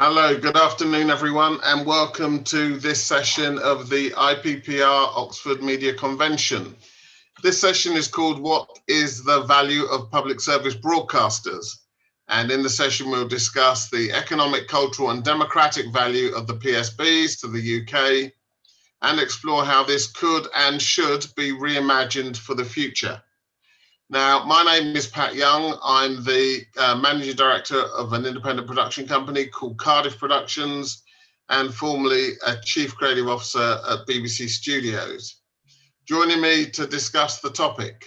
Hello, good afternoon, everyone, and welcome to this session of the IPPR Oxford Media Convention. This session is called What is the Value of Public Service Broadcasters? And in the session, we'll discuss the economic, cultural, and democratic value of the PSBs to the UK and explore how this could and should be reimagined for the future. Now, my name is Pat Young. I'm the Managing Director of an independent production company called Cardiff Productions and formerly a Chief Creative Officer at BBC Studios. Joining me to discuss the topic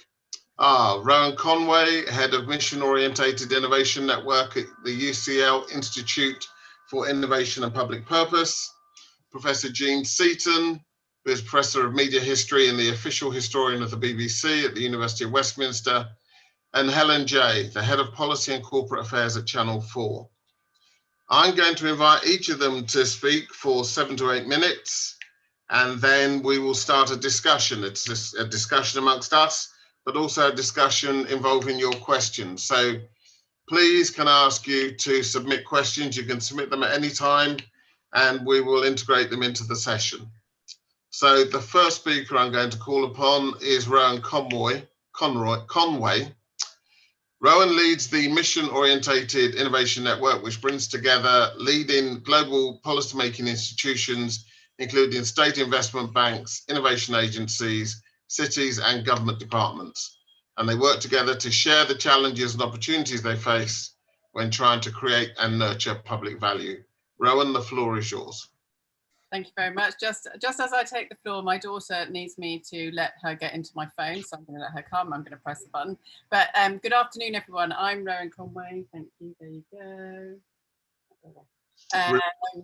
are Rowan Conway, Head of Mission Orientated Innovation Network at the UCL Institute for Innovation and Public Purpose, Professor Jean Seaton, who is Professor of Media History and the Official Historian of the BBC at the University of Westminster, and Helen J, the Head of Policy and Corporate Affairs at Channel 4. I'm going to invite each of them to speak for 7 to 8 minutes, and then we will start a discussion. It's a discussion amongst us, but also a discussion involving your questions. So please can I ask you to submit questions. You can submit them at any time, and we will integrate them into the session. So the first speaker I'm going to call upon is Rowan Conway. Rowan leads the Mission-Orientated Innovation Network, which brings together leading global policymaking institutions, including state investment banks, innovation agencies, cities, and government departments. And they work together to share the challenges and opportunities they face when trying to create and nurture public value. Rowan, the floor is yours. Thank you very much. Just as I take the floor, my daughter needs me to let her get into my phone, so I'm going to let her come. I'm going to press the button. But good afternoon, everyone. I'm Rowan Conway. Thank you. There you go.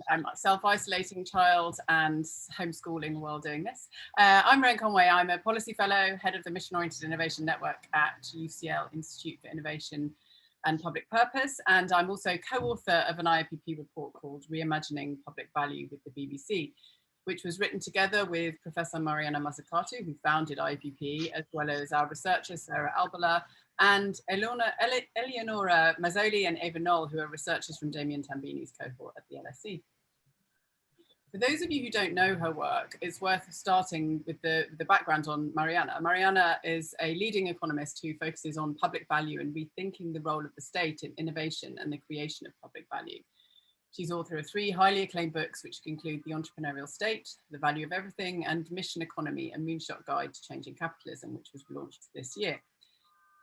I'm a self-isolating child and homeschooling while doing this. I'm Rowan Conway. I'm a policy fellow, head of the Mission-Oriented Innovation Network at UCL Institute for Innovation and Public Purpose, and I'm also co-author of an IPP report called Reimagining Public Value with the BBC, which was written together with Professor Mariana Mazzucato, who founded IPP, as well as our researchers Sarah Albala and Eleonora Mazzoli and Eva Knoll, who are researchers from Damien Tambini's cohort at the LSE. For those of you who don't know her work, it's worth starting with the background on Mariana. Mariana is a leading economist who focuses on public value and rethinking the role of the state in innovation and the creation of public value. She's author of 3 highly acclaimed books, which include The Entrepreneurial State, The Value of Everything, and Mission Economy, a Moonshot Guide to Changing Capitalism, which was launched this year.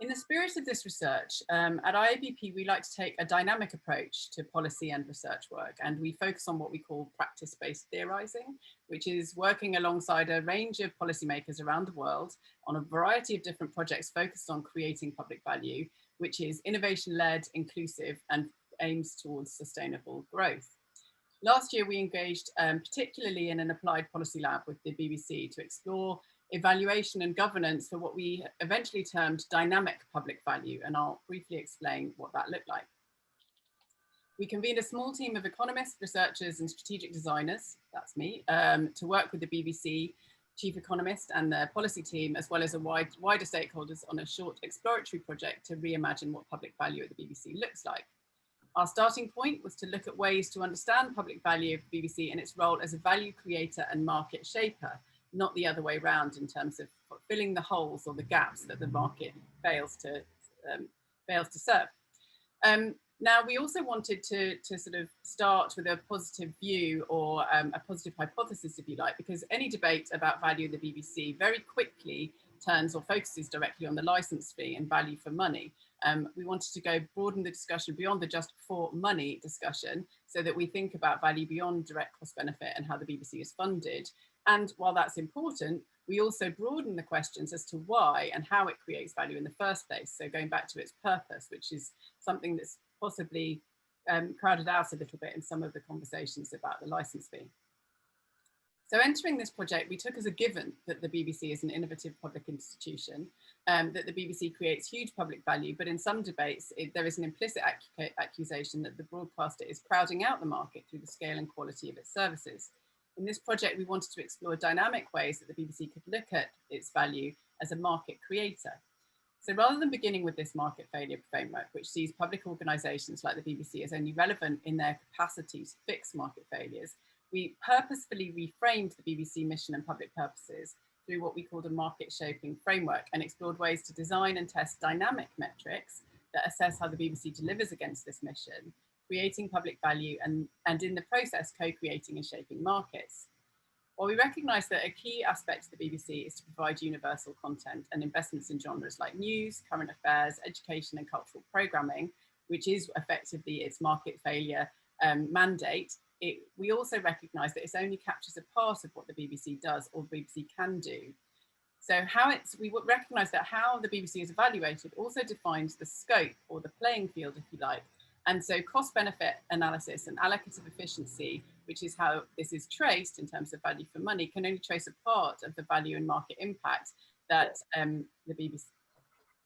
In the spirit of this research, at IABP, we like to take a dynamic approach to policy and research work, and we focus on what we call practice-based theorizing, which is working alongside a range of policymakers around the world on a variety of different projects focused on creating public value, which is innovation-led, inclusive, and aims towards sustainable growth. Last year, we engaged particularly in an applied policy lab with the BBC to explore evaluation and governance for what we eventually termed dynamic public value, and I'll briefly explain what that looked like. We convened a small team of economists, researchers, and strategic designers, that's me, to work with the BBC chief economist and their policy team, as well as a wider stakeholders on a short exploratory project to reimagine what public value at the BBC looks like. Our starting point was to look at ways to understand public value of the BBC and its role as a value creator and market shaper, not the other way around in terms of filling the holes or the gaps that the market fails to serve. Now, we also wanted to sort of start with a positive view or a positive hypothesis, if you like, because any debate about value of the BBC very quickly turns or focuses directly on the license fee and value for money. We wanted to broaden the discussion beyond the just for money discussion so that we think about value beyond direct cost benefit and how the BBC is funded. And while that's important, we also broaden the questions as to why and how it creates value in the first place. So going back to its purpose, which is something that's possibly crowded out a little bit in some of the conversations about the license fee. So entering this project, we took as a given that the BBC is an innovative public institution, that the BBC creates huge public value, but in some debates, there is an implicit accusation that the broadcaster is crowding out the market through the scale and quality of its services. In this project, we wanted to explore dynamic ways that the BBC could look at its value as a market creator. So rather than beginning with this market failure framework, which sees public organisations like the BBC as only relevant in their capacity to fix market failures, we purposefully reframed the BBC mission and public purposes through what we called a market shaping framework, and explored ways to design and test dynamic metrics that assess how the BBC delivers against this mission, creating public value and in the process co-creating and shaping markets. While we recognise that a key aspect of the BBC is to provide universal content and investments in genres like news, current affairs, education and cultural programming, which is effectively its market failure mandate, we also recognise that it only captures a part of what the BBC does or the BBC can do. So we recognise that how the BBC is evaluated also defines the scope or the playing field, if you like. And so cost-benefit analysis and allocative efficiency, which is how this is traced in terms of value for money, can only trace a part of the value and market impact that the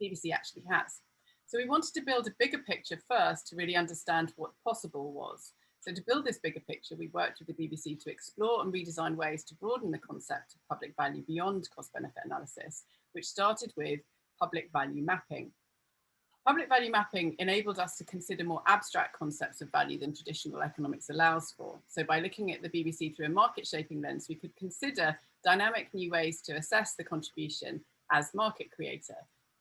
BBC actually has. So we wanted to build a bigger picture first to really understand what possible was. So to build this bigger picture, we worked with the BBC to explore and redesign ways to broaden the concept of public value beyond cost-benefit analysis, which started with public value mapping. Public value mapping enabled us to consider more abstract concepts of value than traditional economics allows for. So by looking at the BBC through a market shaping lens, we could consider dynamic new ways to assess the contribution as market creator.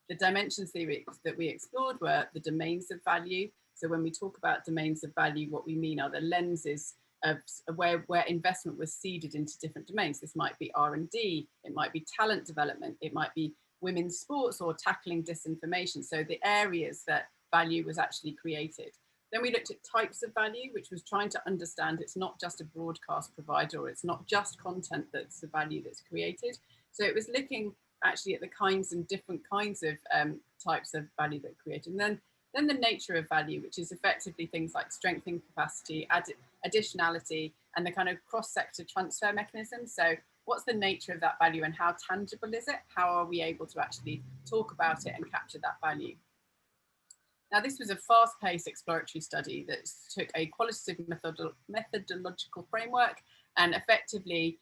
The dimensions that we explored were the domains of value. So when we talk about domains of value, what we mean are the lenses of where investment was seeded into different domains. This might be R&D, it might be talent development, it might be women's sports or tackling disinformation. So the areas that value was actually created. Then we looked at types of value, which was trying to understand it's not just a broadcast provider, or it's not just content that's the value that's created. So it was looking actually at the kinds and different kinds of types of value that are created. And then the nature of value, which is effectively things like strengthening capacity, additionality, and the kind of cross-sector transfer mechanism. So what's the nature of that value and how tangible is it? How are we able to actually talk about it and capture that value? Now, this was a fast-paced exploratory study that took a qualitative methodological framework and effectively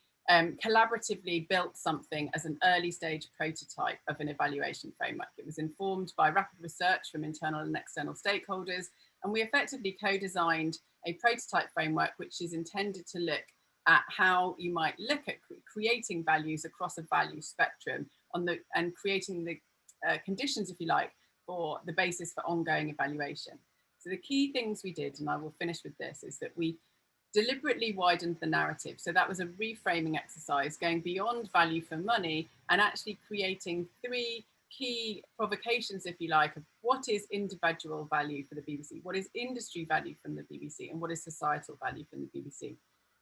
collaboratively built something as an early stage prototype of an evaluation framework. It was informed by rapid research from internal and external stakeholders, and we effectively co-designed a prototype framework which is intended to look at how you might look at creating values across a value spectrum and creating the conditions, if you like, for the basis for ongoing evaluation. So the key things we did, and I will finish with this, is that we deliberately widened the narrative. So that was a reframing exercise, going beyond value for money and actually creating three key provocations, if you like, of what is individual value for the BBC, what is industry value from the BBC, and what is societal value from the BBC.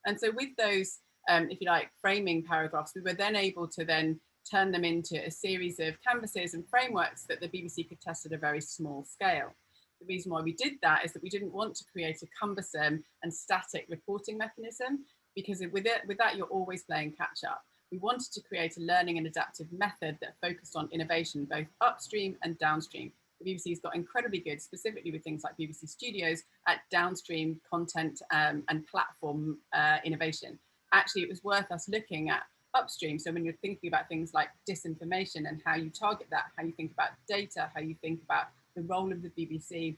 And so with those, if you like, framing paragraphs, we were then able to then turn them into a series of canvases and frameworks that the BBC could test at a very small scale. The reason why we did that is that we didn't want to create a cumbersome and static reporting mechanism, because with that, you're always playing catch up. We wanted to create a learning and adaptive method that focused on innovation, both upstream and downstream. The BBC's got incredibly good, specifically with things like BBC Studios, at downstream content and platform innovation. Actually, it was worth us looking at upstream. So when you're thinking about things like disinformation and how you target that, how you think about data, how you think about the role of the BBC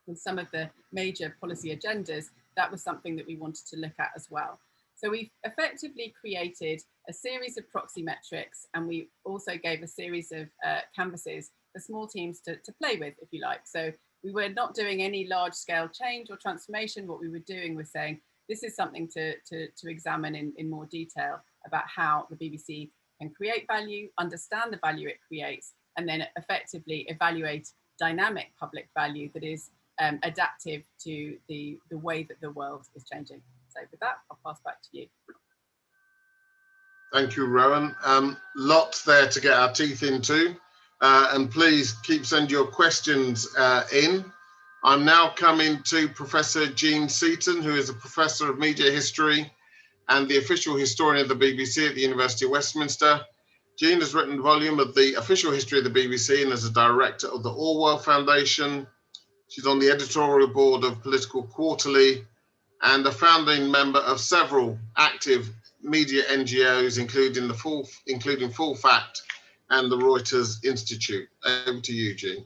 in some of the major policy agendas, that was something that we wanted to look at as well. So we effectively created a series of proxy metrics, and we also gave a series of canvases for small teams to play with, if you like. So we were not doing any large scale change or transformation. What we were doing was saying, this is something to examine in more detail about how the BBC can create value, understand the value it creates, and then effectively evaluate dynamic public value that is adaptive to the way that the world is changing. So with that, I'll pass back to you. Thank you, Rowan. Lots there to get our teeth into. And please keep sending your questions in. I'm now coming to Professor Jean Seaton, who is a professor of media history and the official historian of the BBC at the University of Westminster. Jean has written a volume of the official history of the BBC and is a director of the Orwell Foundation. She's on the editorial board of Political Quarterly and a founding member of several active media NGOs, including Full Fact and the Reuters Institute. Over to you, Jean.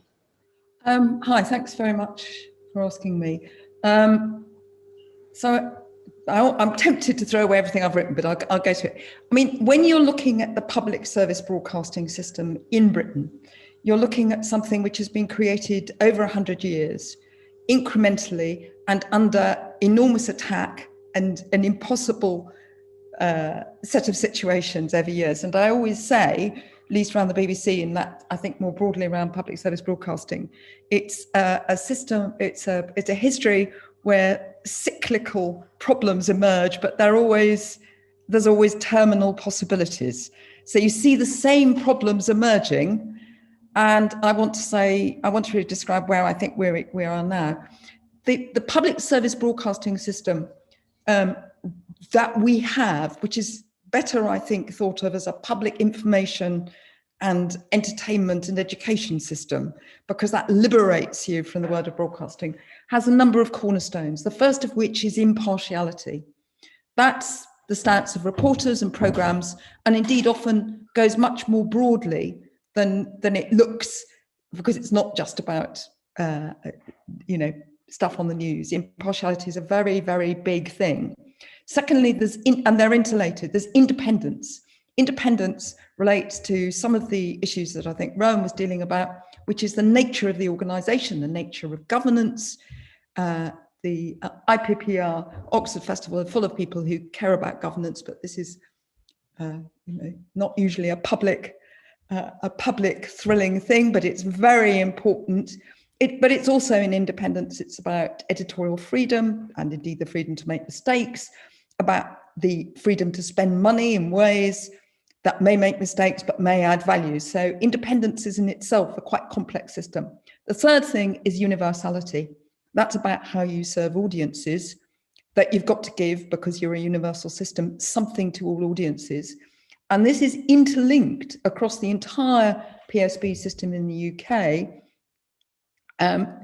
Hi, thanks very much for asking me. So I'm tempted to throw away everything I've written, but I'll go to it. I mean, when you're looking at the public service broadcasting system in Britain, you're looking at something which has been created over 100 years, incrementally and under enormous attack and an impossible set of situations over years. And I always say, at least around the BBC, and that I think more broadly around public service broadcasting, it's a system, it's a history where cyclical problems emerge, but there's always terminal possibilities. So you see the same problems emerging, and I want to really describe where I think we are now. The public service broadcasting system that we have, which is better, I think, thought of as a public information and entertainment and education system, because that liberates you from the world of broadcasting, has a number of cornerstones. The first of which is impartiality. That's the stance of reporters and programs, and indeed often goes much more broadly than it looks, because it's not just about stuff on the news. Impartiality is a very, very big thing. Secondly, and they're interrelated, there's independence. Independence relates to some of the issues that I think Rowan was dealing about, which is the nature of the organisation, the nature of governance. The IPPR Oxford Festival are full of people who care about governance, but this is not usually a public thrilling thing, but it's very important. But it's also in independence. It's about editorial freedom and indeed the freedom to make mistakes, about the freedom to spend money in ways that may make mistakes but may add value. So independence is in itself a quite complex system. The third thing is universality. That's about how you serve audiences, that you've got to give, because you're a universal system, something to all audiences. And this is interlinked across the entire PSB system in the UK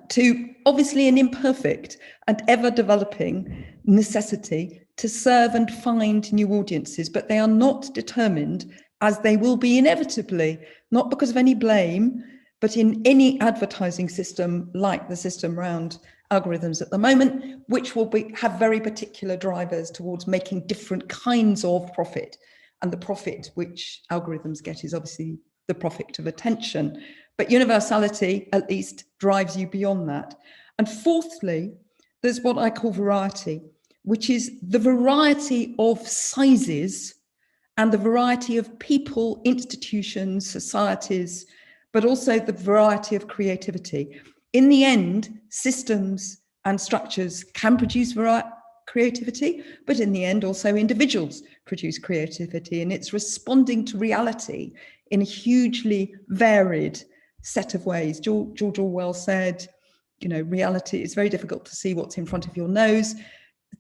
to obviously an imperfect and ever developing necessity to serve and find new audiences, but they are not determined, as they will be inevitably, not because of any blame, but in any advertising system like the system around algorithms at the moment, which will have very particular drivers towards making different kinds of profit. And the profit which algorithms get is obviously the profit of attention. But universality, at least, drives you beyond that. And fourthly, there's what I call variety, which is the variety of sizes and the variety of people, institutions, societies, but also the variety of creativity. In the end, systems and structures can produce creativity, but in the end, also individuals produce creativity, and it's responding to reality in a hugely varied set of ways. George Orwell said, reality is very difficult to see what's in front of your nose.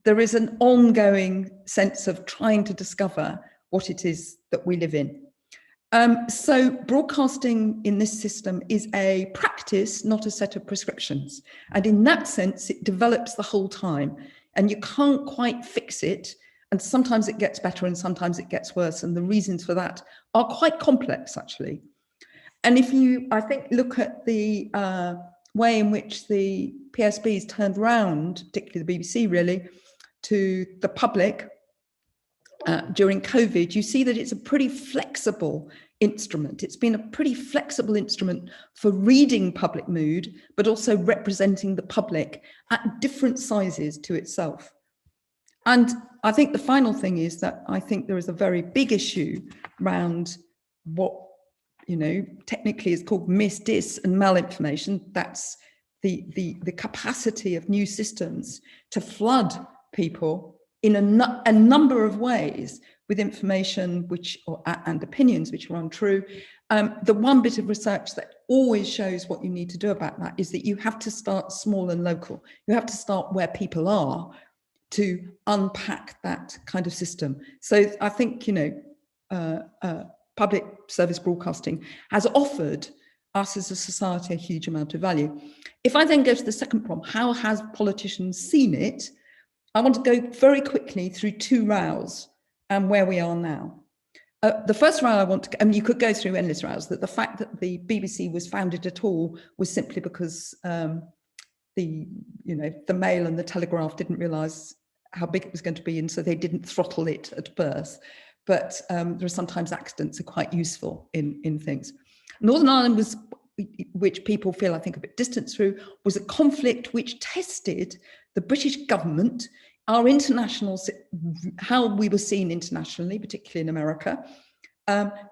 There is an ongoing sense of trying to discover what it is that we live in. So broadcasting in this system is a practice, not a set of prescriptions. And in that sense, it develops the whole time, and you can't quite fix it. And sometimes it gets better and sometimes it gets worse. And the reasons for that are quite complex, actually. And if you, I think, look at the way in which the PSBs turned around, particularly the BBC really, to the public during COVID, you see that it's a pretty flexible instrument. It's been a pretty flexible instrument for reading public mood, but also representing the public at different sizes to itself. And I think the final thing is that I think there is a very big issue around what, technically is called dis and malinformation. That's the capacity of new systems to flood people in a number of ways with information and opinions which are untrue. The one bit of research that always shows what you need to do about that is that you have to start small and local. You have to start where people are to unpack that kind of system. So I think, public service broadcasting has offered us as a society a huge amount of value. If I then go to the second problem, how has politicians seen it? I want to go very quickly through two rows and where we are now. the first row I want to, I mean, you could go through endless rows, that the fact that the BBC was founded at all was simply because the Mail and the Telegraph didn't realise how big it was going to be, and so they didn't throttle it at birth. But there are sometimes accidents are quite useful in things. Northern Ireland was, which people feel, I think, a bit distant through, was a conflict which tested the British government, our international, how we were seen internationally, particularly in America,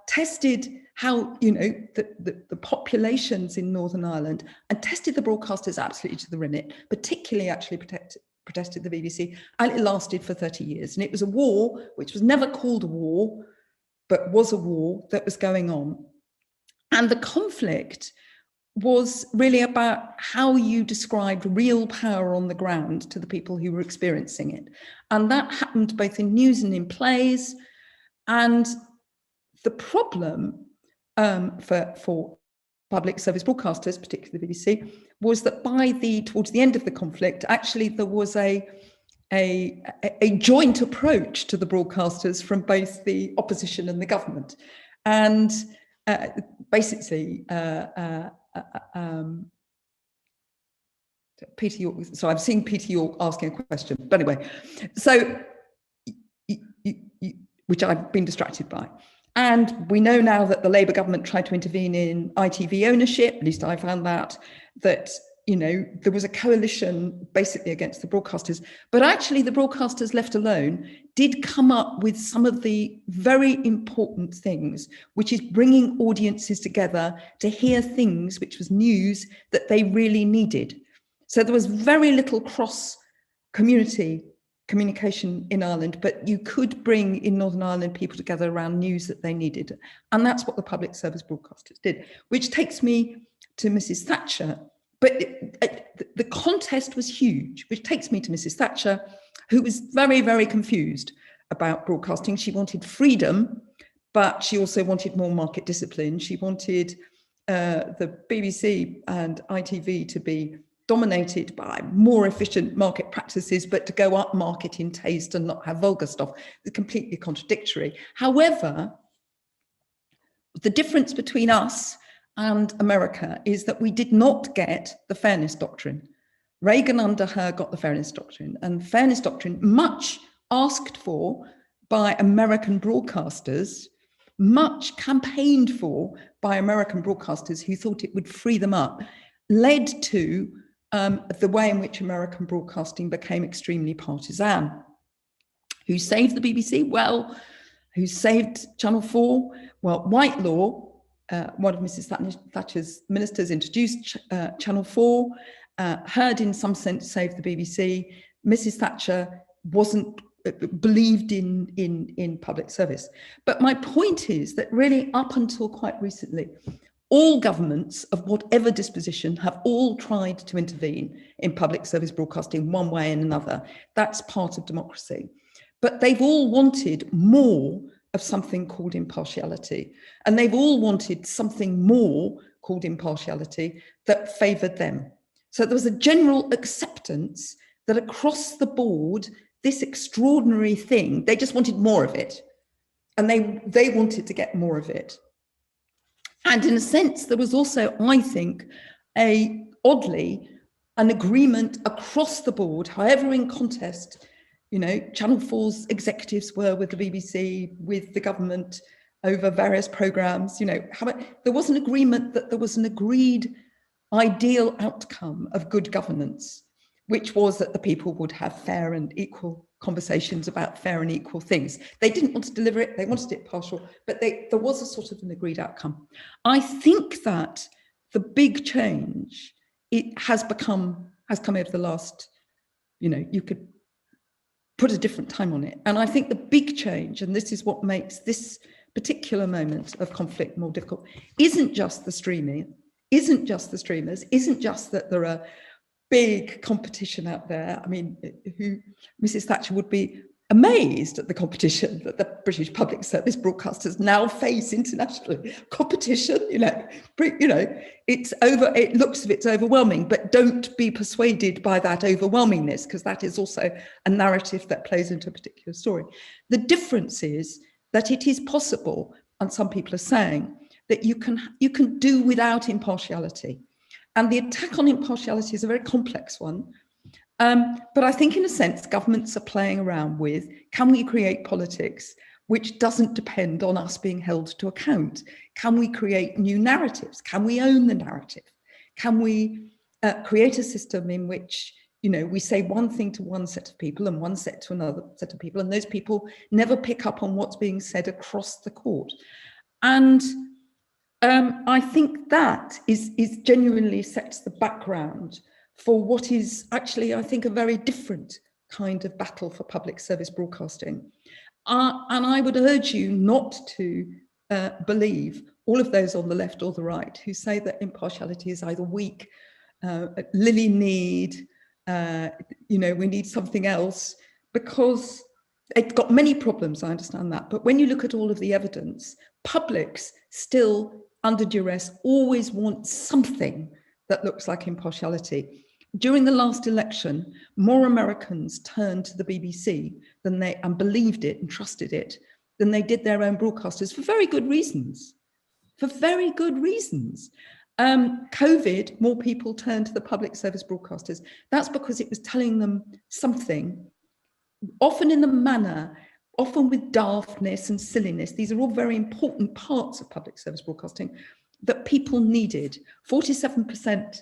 tested how, the populations in Northern Ireland, and tested the broadcasters absolutely to the limit, particularly actually protested the BBC, and it lasted for 30 years. And it was a war, which was never called a war, but was a war that was going on. And the conflict was really about how you described real power on the ground to the people who were experiencing it. And that happened both in news and in plays. And the problem for public service broadcasters, particularly the BBC, was that towards the end of the conflict, actually there was a joint approach to the broadcasters from both the opposition and the government. And basically, Peter York, so I'm seeing Peter York asking a question, but anyway, so, which I've been distracted by. And we know now that the Labour government tried to intervene in ITV ownership, at least I found that there was a coalition basically against the broadcasters, but actually the broadcasters left alone did come up with some of the very important things, which is bringing audiences together to hear things, which was news that they really needed. So there was very little cross-community communication in Ireland, but you could bring in Northern Ireland people together around news that they needed. And that's what the public service broadcasters did, which takes me to Mrs. Thatcher. But the contest was huge, which takes me to Mrs. Thatcher, who was very, very confused about broadcasting. She wanted freedom, but she also wanted more market discipline. She wanted the BBC and ITV to be dominated by more efficient market practices, but to go up market in taste and not have vulgar stuff. It's completely contradictory. However, the difference between us and America is that we did not get the fairness doctrine. Reagan under her got the fairness doctrine, and fairness doctrine, much asked for by American broadcasters, much campaigned for by American broadcasters who thought it would free them up, led to the way in which American broadcasting became extremely partisan. Who saved the BBC? Well, who saved Channel 4? Well, Whitelaw, one of Mrs. Thatcher's ministers, introduced Channel 4, heard in some sense saved the BBC. Mrs. Thatcher believed in public service. But my point is that really up until quite recently, all governments of whatever disposition have all tried to intervene in public service broadcasting one way and another. That's part of democracy. But they've all wanted more of something called impartiality. And they've all wanted something more called impartiality that favoured them. So there was a general acceptance that across the board, this extraordinary thing, they just wanted more of it. And they wanted to get more of it. And in a sense, there was also, I think, oddly, an agreement across the board, however in contest, Channel 4's executives were with the BBC, with the government over various programmes, there was an agreement that there was an agreed ideal outcome of good governance, which was that the people would have fair and equal conversations about fair and equal things. They didn't want to deliver it, they wanted it partial, but there was a sort of an agreed outcome. I think that the big change, it has come over the last, you could put a different time on it. And I think the big change, and this is what makes this particular moment of conflict more difficult, isn't just the streaming, isn't just the streamers, isn't just that there are big competition out there. I mean, Mrs. Thatcher would be amazed at the competition that the British public service broadcasters now face internationally. Competition, it looks as if it's overwhelming, but don't be persuaded by that overwhelmingness, because that is also a narrative that plays into a particular story. The difference is that it is possible, and some people are saying, that you can do without impartiality. And the attack on impartiality is a very complex one. But I think in a sense, governments are playing around with, can we create politics which doesn't depend on us being held to account? Can we create new narratives? Can we own the narrative? Can we create a system in which, you know, we say one thing to one set of people and one set to another set of people, and those people never pick up on what's being said across the court? And I think that is genuinely sets the background for what is actually, I think, a very different kind of battle for public service broadcasting. And I would urge you not to believe all of those on the left or the right who say that impartiality is either weak, lily-kneed, you know, we need something else, because it's got many problems, I understand that. But when you look at all of the evidence, publics still, under duress, always want something that looks like impartiality. During the last election, more Americans turned to the BBC and believed it and trusted it than they did their own broadcasters, for very good reasons. For very good reasons. COVID, more people turned to the public service broadcasters. That's because it was telling them something, often in the manner, often with daftness and silliness. These are all very important parts of public service broadcasting that people needed. 47%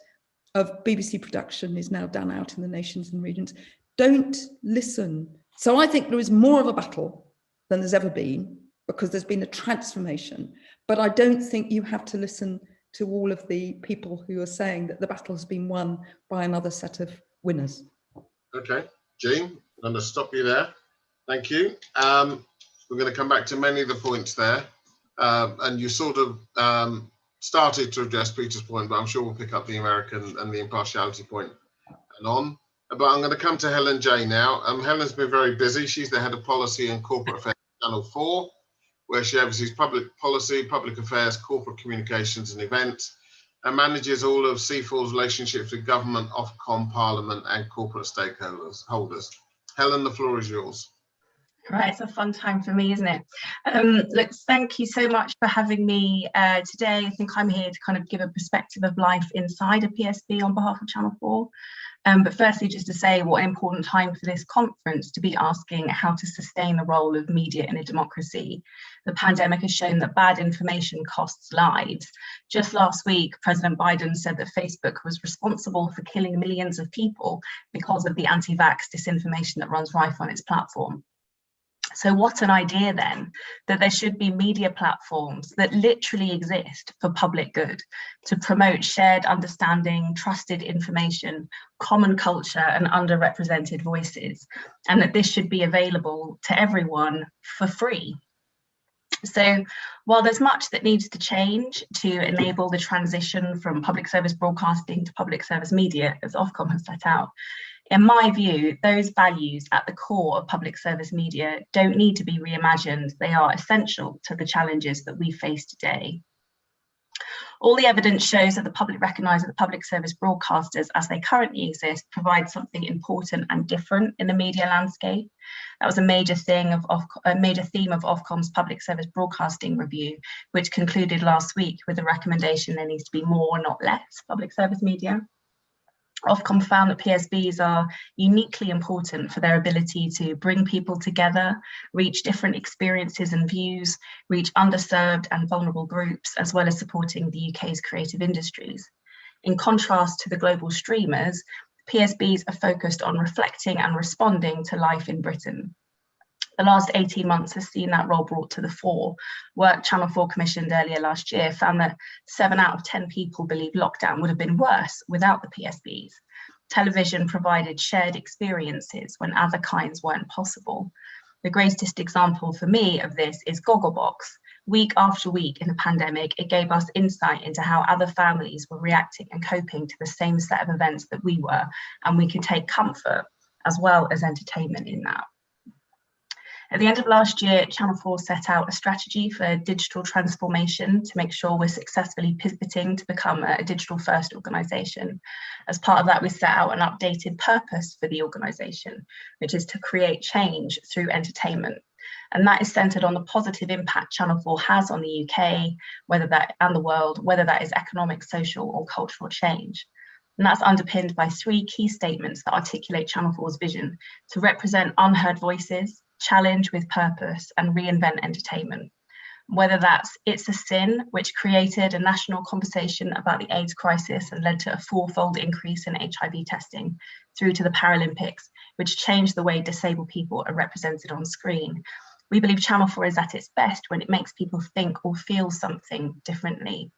of BBC production is now done out in the nations and regions. Don't listen. So I think there is more of a battle than there's ever been, because there's been a transformation. But I don't think you have to listen to all of the people who are saying that the battle has been won by another set of winners. Okay, Jean, I'm going to stop you there. Thank you. We're going to come back to many of the points there. And you sort of started to address Peter's point, but I'm sure we'll pick up the American and the impartiality point and on. But I'm going to come to Helen J now. Helen's been very busy. She's the head of policy and corporate affairs at Channel 4, where she oversees public policy, public affairs, corporate communications and events, and manages all of C4's relationships with government, Ofcom, Parliament and corporate stakeholders. Helen, the floor is yours. Right, it's a fun time for me, isn't it? Look, thank you so much for having me today. I think I'm here to kind of give a perspective of life inside a PSB on behalf of Channel 4. But firstly, just to say what an important time for this conference to be asking how to sustain the role of media in a democracy. The pandemic has shown that bad information costs lives. Just last week, President Biden said that Facebook was responsible for killing millions of people because of the anti-vax disinformation that runs rife on its platform. So what an idea then, that there should be media platforms that literally exist for public good, to promote shared understanding, trusted information, common culture and underrepresented voices, and that this should be available to everyone for free. So while there's much that needs to change to enable the transition from public service broadcasting to public service media, as Ofcom has set out, in my view, those values at the core of public service media don't need to be reimagined. They are essential to the challenges that we face today. All the evidence shows that the public recognise that the public service broadcasters as they currently exist provide something important and different in the media landscape. That was a major theme of Ofcom's public service broadcasting review, which concluded last week with the recommendation there needs to be more, not less, public service media. Ofcom found that PSBs are uniquely important for their ability to bring people together, reach different experiences and views, reach underserved and vulnerable groups, as well as supporting the UK's creative industries. In contrast to the global streamers, PSBs are focused on reflecting and responding to life in Britain. The last 18 months has seen that role brought to the fore. Work Channel 4 commissioned earlier last year found that 7 out of 10 people believe lockdown would have been worse without the PSBs. Television provided shared experiences when other kinds weren't possible. The greatest example for me of this is Gogglebox. Week after week in the pandemic, it gave us insight into how other families were reacting and coping to the same set of events that we were, and we could take comfort as well as entertainment in that. At the end of last year, Channel 4 set out a strategy for digital transformation to make sure we're successfully pivoting to become a digital-first organisation. As part of that, we set out an updated purpose for the organisation, which is to create change through entertainment. And that is centred on the positive impact Channel 4 has on the UK, and the world, whether that is economic, social or cultural change. And that's underpinned by 3 key statements that articulate Channel 4's vision to represent unheard voices, challenge with purpose and reinvent entertainment. Whether that's It's a Sin, which created a national conversation about the AIDS crisis and led to a 4-fold increase in HIV testing, through to the Paralympics, which changed the way disabled people are represented on screen. We believe Channel 4 is at its best when it makes people think or feel something differently.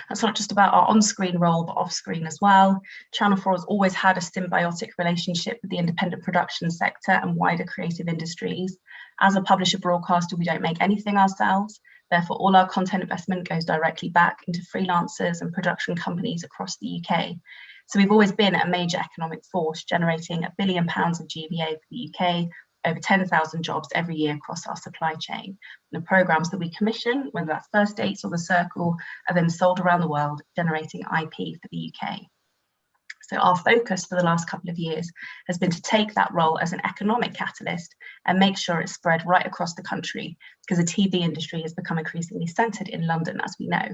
That's not just about our on-screen role, but off-screen as well. Channel 4 has always had a symbiotic relationship with the independent production sector and wider creative industries. As a publisher broadcaster, we don't make anything ourselves. Therefore, all our content investment goes directly back into freelancers and production companies across the UK. So we've always been a major economic force, generating £1 billion of GVA for the UK, over 10,000 jobs every year across our supply chain. And the programmes that we commission, whether that's First Dates or The Circle, are then sold around the world, generating IP for the UK. So our focus for the last couple of years has been to take that role as an economic catalyst and make sure it's spread right across the country, because the TV industry has become increasingly centred in London, as we know.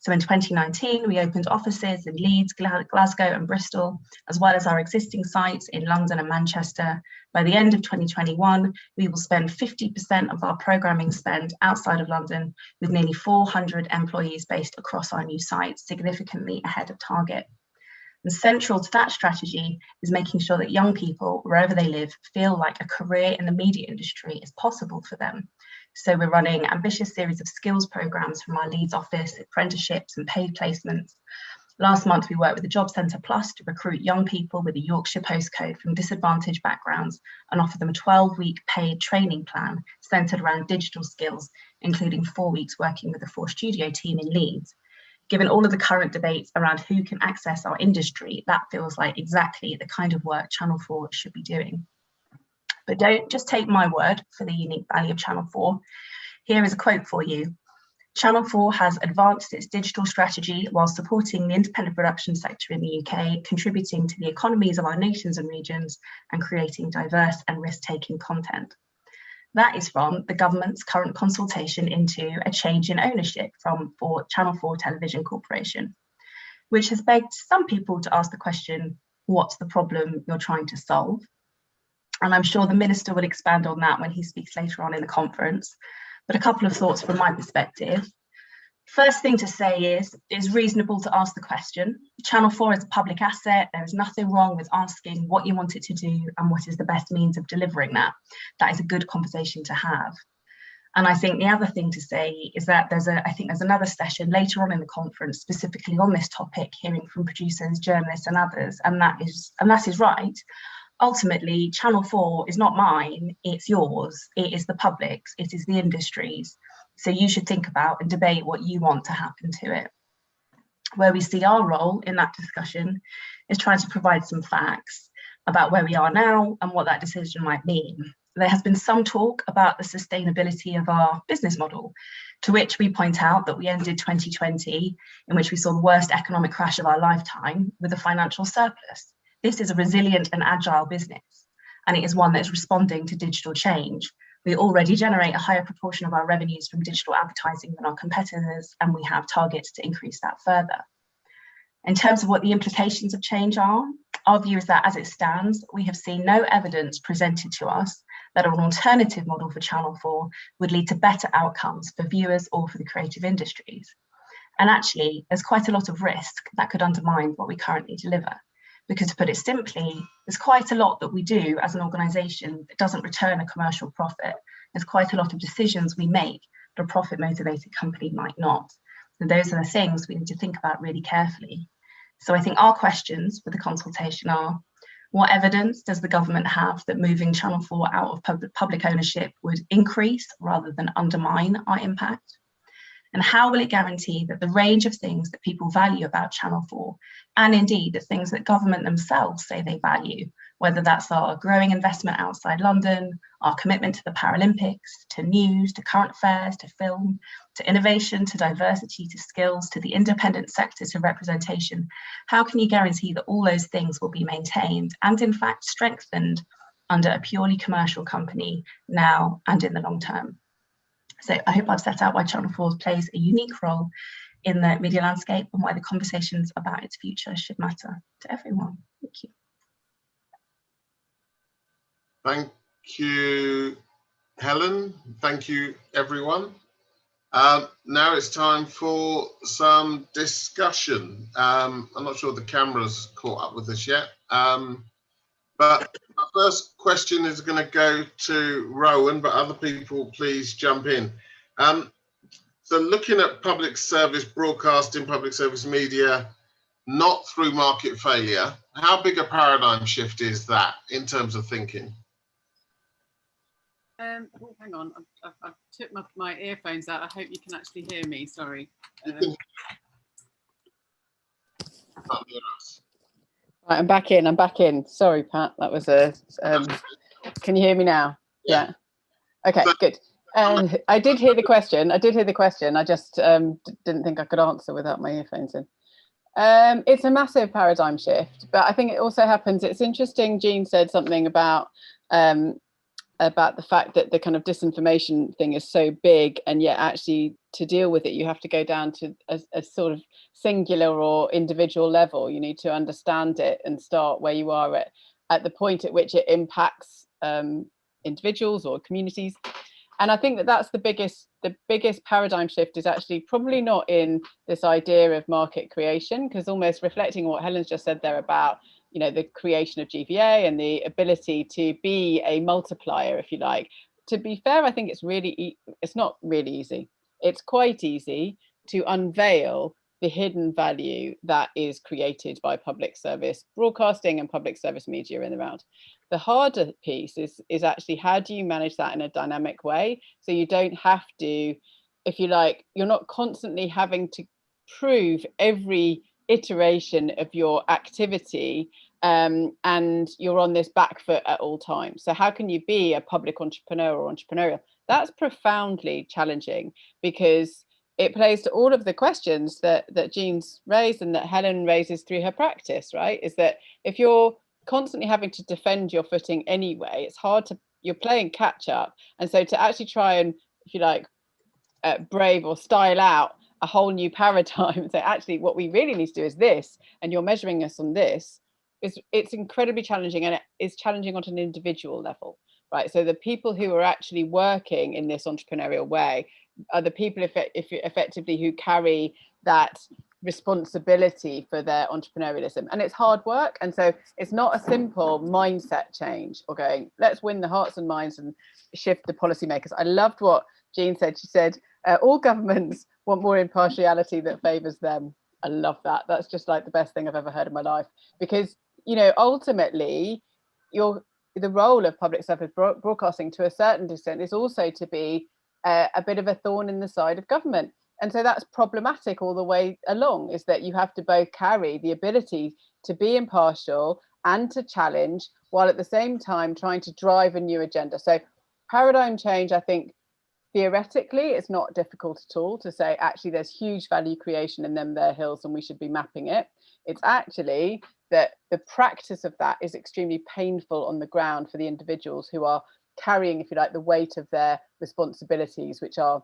So in 2019, we opened offices in Leeds, Glasgow and Bristol, as well as our existing sites in London and Manchester. By the end of 2021, we will spend 50% of our programming spend outside of London, with nearly 400 employees based across our new sites, significantly ahead of target. And central to that strategy is making sure that young people, wherever they live, feel like a career in the media industry is possible for them. So we're running ambitious series of skills programs from our Leeds office, apprenticeships and paid placements. Last month, we worked with the Job Centre Plus to recruit young people with a Yorkshire postcode from disadvantaged backgrounds and offer them a 12-week paid training plan centred around digital skills, including 4 weeks working with the 4 Studio team in Leeds. Given all of the current debates around who can access our industry, that feels like exactly the kind of work Channel 4 should be doing. But don't just take my word for the unique value of Channel 4. Here is a quote for you. Channel 4 has advanced its digital strategy while supporting the independent production sector in the UK, contributing to the economies of our nations and regions, and creating diverse and risk-taking content. That is from the government's current consultation into a change in ownership for Channel 4 Television Corporation, which has begged some people to ask the question, what's the problem you're trying to solve? And I'm sure the Minister will expand on that when he speaks later on in the conference. But a couple of thoughts from my perspective. First thing to say is, it's reasonable to ask the question. Channel 4 is a public asset. There is nothing wrong with asking what you want it to do and what is the best means of delivering that. That is a good conversation to have. And I think the other thing to say is that there's another session later on in the conference specifically on this topic, hearing from producers, journalists and others, and that is right. Ultimately, Channel 4 is not mine, it's yours, it is the public's, it is the industry's. So you should think about and debate what you want to happen to it. Where we see our role in that discussion is trying to provide some facts about where we are now and what that decision might mean. There has been some talk about the sustainability of our business model, to which we point out that we ended 2020, in which we saw the worst economic crash of our lifetime, with a financial surplus. This is a resilient and agile business, and it is one that is responding to digital change. We already generate a higher proportion of our revenues from digital advertising than our competitors, and we have targets to increase that further. In terms of what the implications of change are, our view is that as it stands, we have seen no evidence presented to us that an alternative model for Channel 4 would lead to better outcomes for viewers or for the creative industries. And actually, there's quite a lot of risk that could undermine what we currently deliver. Because to put it simply, there's quite a lot that we do as an organisation that doesn't return a commercial profit. There's quite a lot of decisions we make that a profit-motivated company might not. And those are the things we need to think about really carefully. So I think our questions for the consultation are, what evidence does the government have that moving Channel 4 out of public ownership would increase rather than undermine our impact? And how will it guarantee that the range of things that people value about Channel 4, and indeed the things that government themselves say they value, whether that's our growing investment outside London, our commitment to the Paralympics, to news, to current affairs, to film, to innovation, to diversity, to skills, to the independent sector, to representation, how can you guarantee that all those things will be maintained and in fact strengthened under a purely commercial company now and in the long term. So I hope I've set out why Channel 4 plays a unique role in the media landscape and why the conversations about its future should matter to everyone. Thank you. Thank you, Helen. Thank you, everyone. Now it's time for some discussion. I'm not sure the camera's caught up with us yet, but the first question is going to go to Rowan, but other people please jump in. So looking at public service broadcasting, public service media, not through market failure, how big a paradigm shift is that in terms of thinking? Oh, hang on, I've took my earphones out. I hope you can actually hear me, sorry. Right, I'm back in. Sorry, Pat, that was a, can you hear me now? Yeah. Okay, good. I did hear the question. I just didn't think I could answer without my earphones in. It's a massive paradigm shift, but I think it also happens. It's interesting, Jean said something about the fact that the kind of disinformation thing is so big, and yet actually to deal with it, you have to go down to a sort of singular or individual level. You need to understand it and start where you are at the point at which it impacts individuals or communities. And I think that that's the biggest paradigm shift is actually probably not in this idea of market creation, because almost reflecting what Helen's just said there about, you know, the creation of GVA and the ability to be a multiplier, if you like. To be fair, I think it's not really easy. It's quite easy to unveil the hidden value that is created by public service broadcasting and public service media in the round. The harder piece is actually how do you manage that in a dynamic way, so you don't have to, if you like, you're not constantly having to prove every iteration of your activity, and you're on this back foot at all times. So how can you be a public entrepreneur or entrepreneurial? That's profoundly challenging, because it plays to all of the questions that Jean's raised and that Helen raises through her practice, right? Is that if you're constantly having to defend your footing anyway, it's hard to, you're playing catch up. And so to actually try and, if you like, brave or style out a whole new paradigm and say, actually, what we really need to do is this, and you're measuring us on this, it's incredibly challenging, and it is challenging on an individual level, right? So the people who are actually working in this entrepreneurial way are the people effectively who carry that responsibility for their entrepreneurialism, and it's hard work. And so it's not a simple mindset change or going, let's win the hearts and minds and shift the policymakers. I loved what Jean said. She said, all governments want more impartiality that favors them. I love that. That's just like the best thing I've ever heard in my life, because, you know, ultimately the role of public service broadcasting to a certain extent is also to be a bit of a thorn in the side of government. And so that's problematic all the way along, is that you have to both carry the ability to be impartial and to challenge, while at the same time trying to drive a new agenda. So paradigm change, I think, theoretically, it's not difficult at all to say, actually, there's huge value creation in them there hills and we should be mapping it. It's actually that the practice of that is extremely painful on the ground for the individuals who are carrying, if you like, the weight of their responsibilities, which are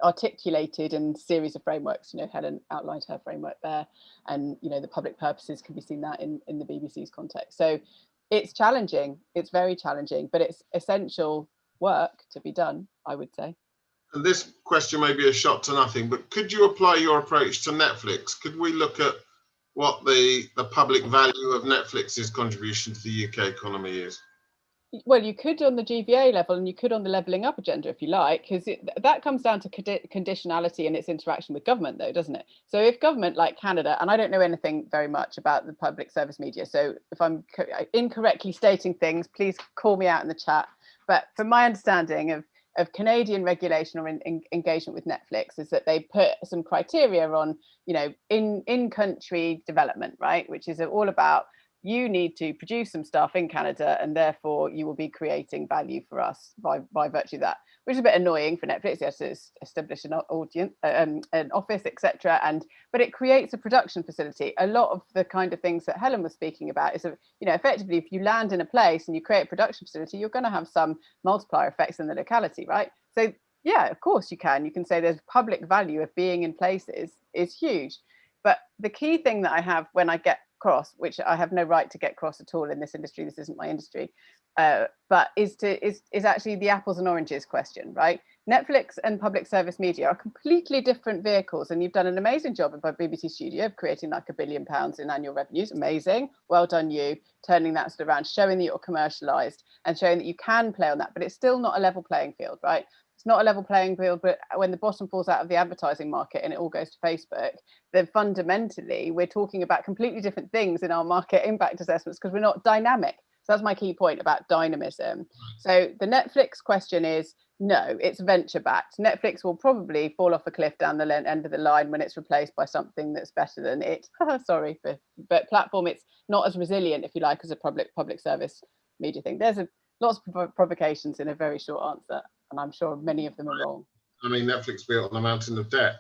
articulated in a series of frameworks. You know, Helen outlined her framework there, and, you know, the public purposes can be seen that in the BBC's context. So it's challenging, it's very challenging, but it's essential work to be done, I would say. And this question may be a shot to nothing, but could you apply your approach to Netflix? Could we look at what the public value of Netflix's contribution to the UK economy is? Well, you could on the GVA level, and you could on the levelling up agenda, if you like, because that comes down to conditionality and its interaction with government, though, doesn't it? So if government, like Canada, and I don't know anything very much about the public service media, so if I'm incorrectly stating things, please call me out in the chat. But from my understanding of Canadian regulation or engagement with Netflix, is that they put some criteria on, you know, in country development, right, which is all about you need to produce some stuff in Canada, and therefore you will be creating value for us by virtue of that, which is a bit annoying for Netflix. You have to establish an audience, an office, etc. But it creates a production facility. A lot of the kind of things that Helen was speaking about is, effectively, if you land in a place and you create a production facility, you're going to have some multiplier effects in the locality, right? So yeah, of course you can. You can say there's public value of being in places is huge. But the key thing that I have when I get cross, which I have no right to get cross at all in this industry, this isn't my industry, but is actually the apples and oranges question, right? Netflix and public service media are completely different vehicles, and you've done an amazing job by BBC Studio of creating like £1 billion in annual revenues. Amazing, well done you, turning that sort of around, showing that you're commercialized and showing that you can play on that, but it's still not a level playing field, right? It's not a level playing field, but when the bottom falls out of the advertising market and it all goes to Facebook, then fundamentally we're talking about completely different things in our market impact assessments because we're not dynamic. So that's my key point about dynamism. So the Netflix question is, no, it's venture backed. Netflix will probably fall off a cliff down the end of the line when it's replaced by something that's better than it. Sorry, but platform, it's not as resilient, if you like, as a public service media thing. There's lots of provocations in a very short answer, and I'm sure many of them are wrong. I mean, Netflix built on a mountain of debt.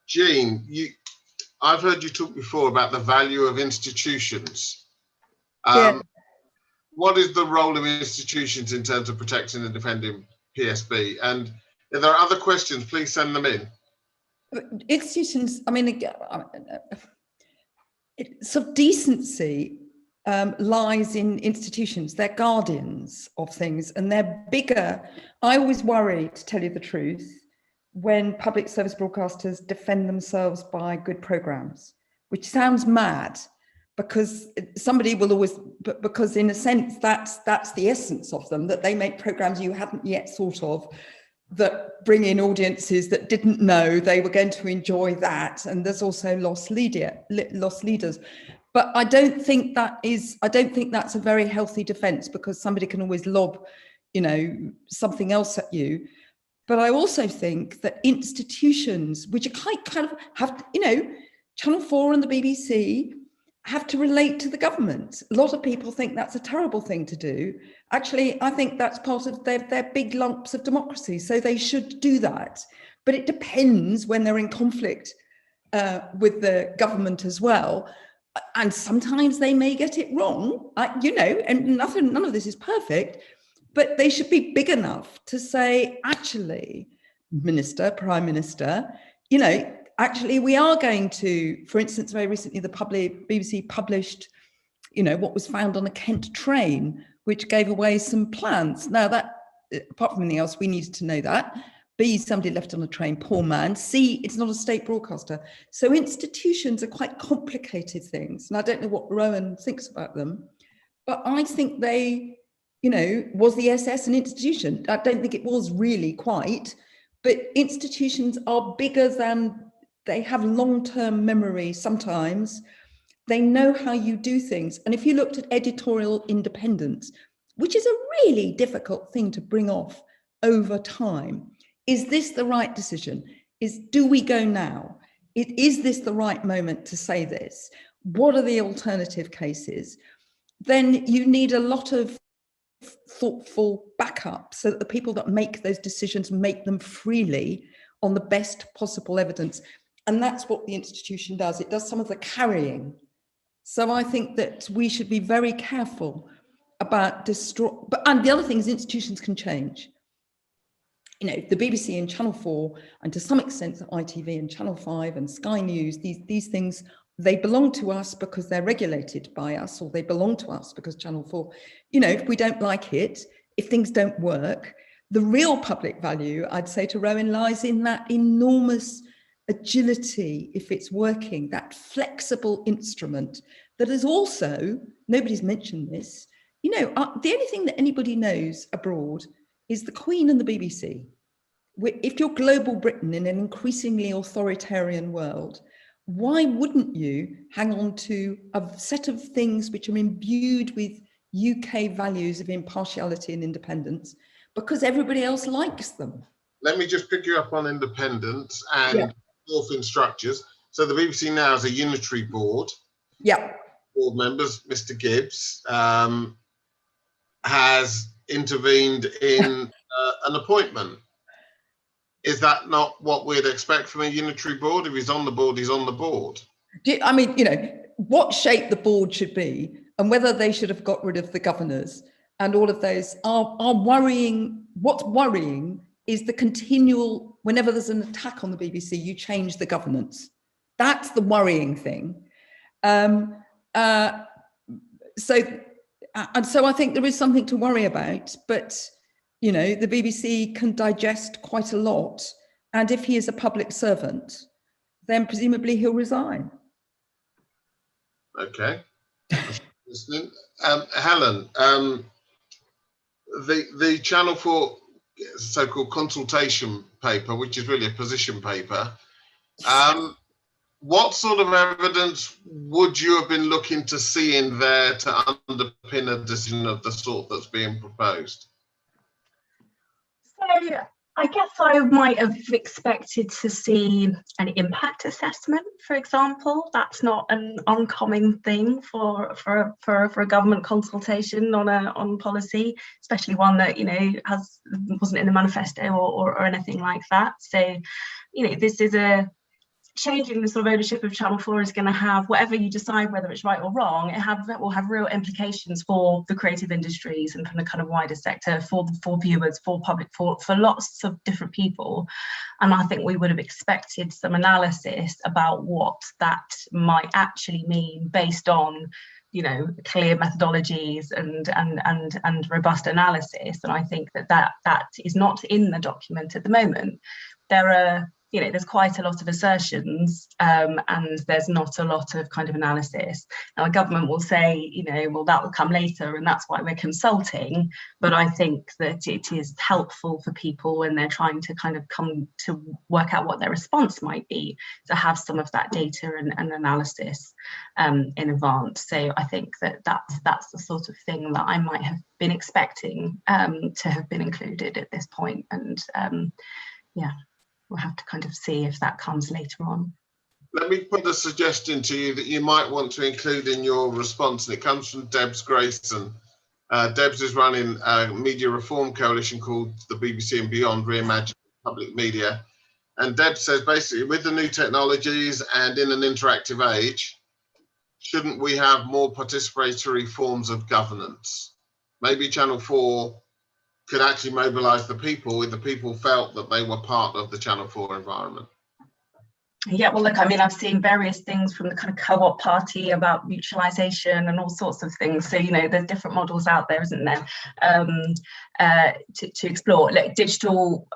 Jean, I've heard you talk before about the value of institutions. Yeah. What is the role of institutions in terms of protecting and defending PSB? And if there are other questions, please send them in. Institutions, I mean, sort of decency lies in institutions. They're guardians of things, and they're bigger. I always worry, to tell you the truth, when public service broadcasters defend themselves by good programs, which sounds mad, because somebody will always, but because in a sense that's the essence of them, that they make programs you hadn't yet thought of, that bring in audiences that didn't know they were going to enjoy that. And there's also lost leaders. But I don't think that's a very healthy defense, because somebody can always lob, something else at you. But I also think that institutions, which are kind of have, Channel 4 and the BBC have to relate to the government. A lot of people think that's a terrible thing to do. Actually, I think that's part of their big lumps of democracy. So they should do that. But it depends when they're in conflict with the government as well. And sometimes they may get it wrong, and none of this is perfect, but they should be big enough to say, actually, Minister, Prime Minister, actually, we are going to, for instance, very recently, the BBC published, what was found on a Kent train, which gave away some plans. Now, that, apart from anything else, we needed to know that. B, somebody left on a train, poor man. C, it's not a state broadcaster. So institutions are quite complicated things. And I don't know what Rowan thinks about them, but I think they, was the SS an institution? I don't think it was really quite, but institutions are bigger than, they have long-term memory sometimes. They know how you do things. And if you looked at editorial independence, which is a really difficult thing to bring off over time, is this the right decision? Do we go now? Is this the right moment to say this? What are the alternative cases? Then you need a lot of thoughtful backup so that the people that make those decisions make them freely on the best possible evidence. And that's what the institution does. It does some of the carrying. So I think that we should be very careful about and the other thing is institutions can change. The BBC and Channel 4, and to some extent ITV and Channel 5 and Sky News, these things, they belong to us because they're regulated by us, or they belong to us because Channel 4, if we don't like it, if things don't work, the real public value, I'd say to Rowan, lies in that enormous agility, if it's working, that flexible instrument that is also, nobody's mentioned this, the only thing that anybody knows abroad is the Queen and the BBC. If you're global Britain in an increasingly authoritarian world, why wouldn't you hang on to a set of things which are imbued with UK values of impartiality and independence? Because everybody else likes them. Let me just pick you up on independence and orphan structures. So the BBC now is a unitary board. Yeah. board members, Mr. Gibbs, has intervened in an appointment. Is that not what we'd expect from a unitary board? If he's on the board, he's on the board. I mean, you know, what shape the board should be and whether they should have got rid of the governors and all of those are worrying. What's worrying is the continual, whenever there's an attack on the BBC, you change the governance. That's the worrying thing. So I think there is something to worry about, but you know, the BBC can digest quite a lot. And if he is a public servant, then presumably he'll resign. Okay. Helen, the Channel 4 so-called consultation paper, which is really a position paper, what sort of evidence would you have been looking to see in there to underpin a decision of the sort that's being proposed? So I guess I might have expected to see an impact assessment, for example. That's not an uncommon thing for a government consultation on policy, especially one that, you know, wasn't in the manifesto or anything like that. So, you know, this is a changing the sort of ownership of Channel 4 is going to have, whatever you decide whether it's right or wrong, it will have real implications for the creative industries and from the kind of wider sector, for viewers, for public, for lots of different people. And I think we would have expected some analysis about what that might actually mean based on, you know, clear methodologies and robust analysis. And I think that is not in the document at the moment. There are, you know, there's quite a lot of assertions and there's not a lot of kind of analysis. Now, the government will say, you know, well, that will come later and that's why we're consulting. But I think that it is helpful for people when they're trying to kind of come to work out what their response might be, to have some of that data and analysis in advance. So I think that's the sort of thing that I might have been expecting to have been included at this point. And yeah. We'll have to kind of see if that comes later on. Let me put a suggestion to you that you might want to include in your response, and it comes from Debs Grayson. Debs is running a media reform coalition called the BBC and Beyond, Reimagining Public Media. And Debs says basically, with the new technologies and in an interactive age, shouldn't we have more participatory forms of governance? Maybe Channel 4 could actually mobilise the people if the people felt that they were part of the Channel 4 environment. Yeah, well, look, I mean, I've seen various things from the kind of co-op party about mutualisation and all sorts of things. So, you know, there's different models out there, isn't there, to explore. Like, digital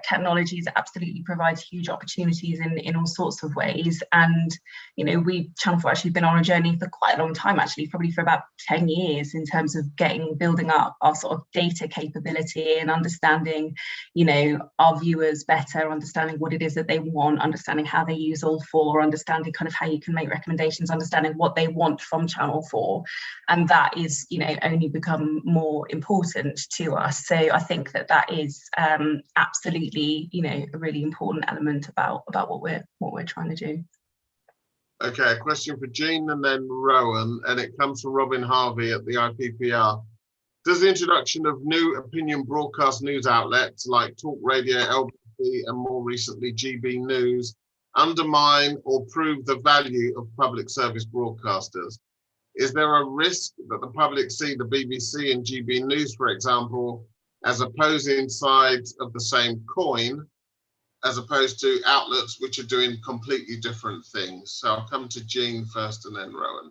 technologies absolutely provide huge opportunities in all sorts of ways. And, you know, Channel 4 actually been on a journey for quite a long time, actually, probably for about 10 years in terms of building up our sort of data capability and understanding, you know, our viewers better, understanding what it is that they want, understanding how they use all four, understanding kind of how you can make recommendations, understanding what they want from Channel 4, and that is, you know, only become more important to us. So I think that is absolutely, you know, a really important element about what we're trying to do. Okay, a question for Jean and then Rowan, and it comes from Robin Harvey at the IPPR. Does the introduction of new opinion broadcast news outlets like Talk Radio, LBC, and more recently GB News undermine or prove the value of public service broadcasters? Is there a risk that the public see the BBC and GB News, for example, as opposing sides of the same coin, as opposed to outlets which are doing completely different things? So I'll come to Jean first and then Rowan.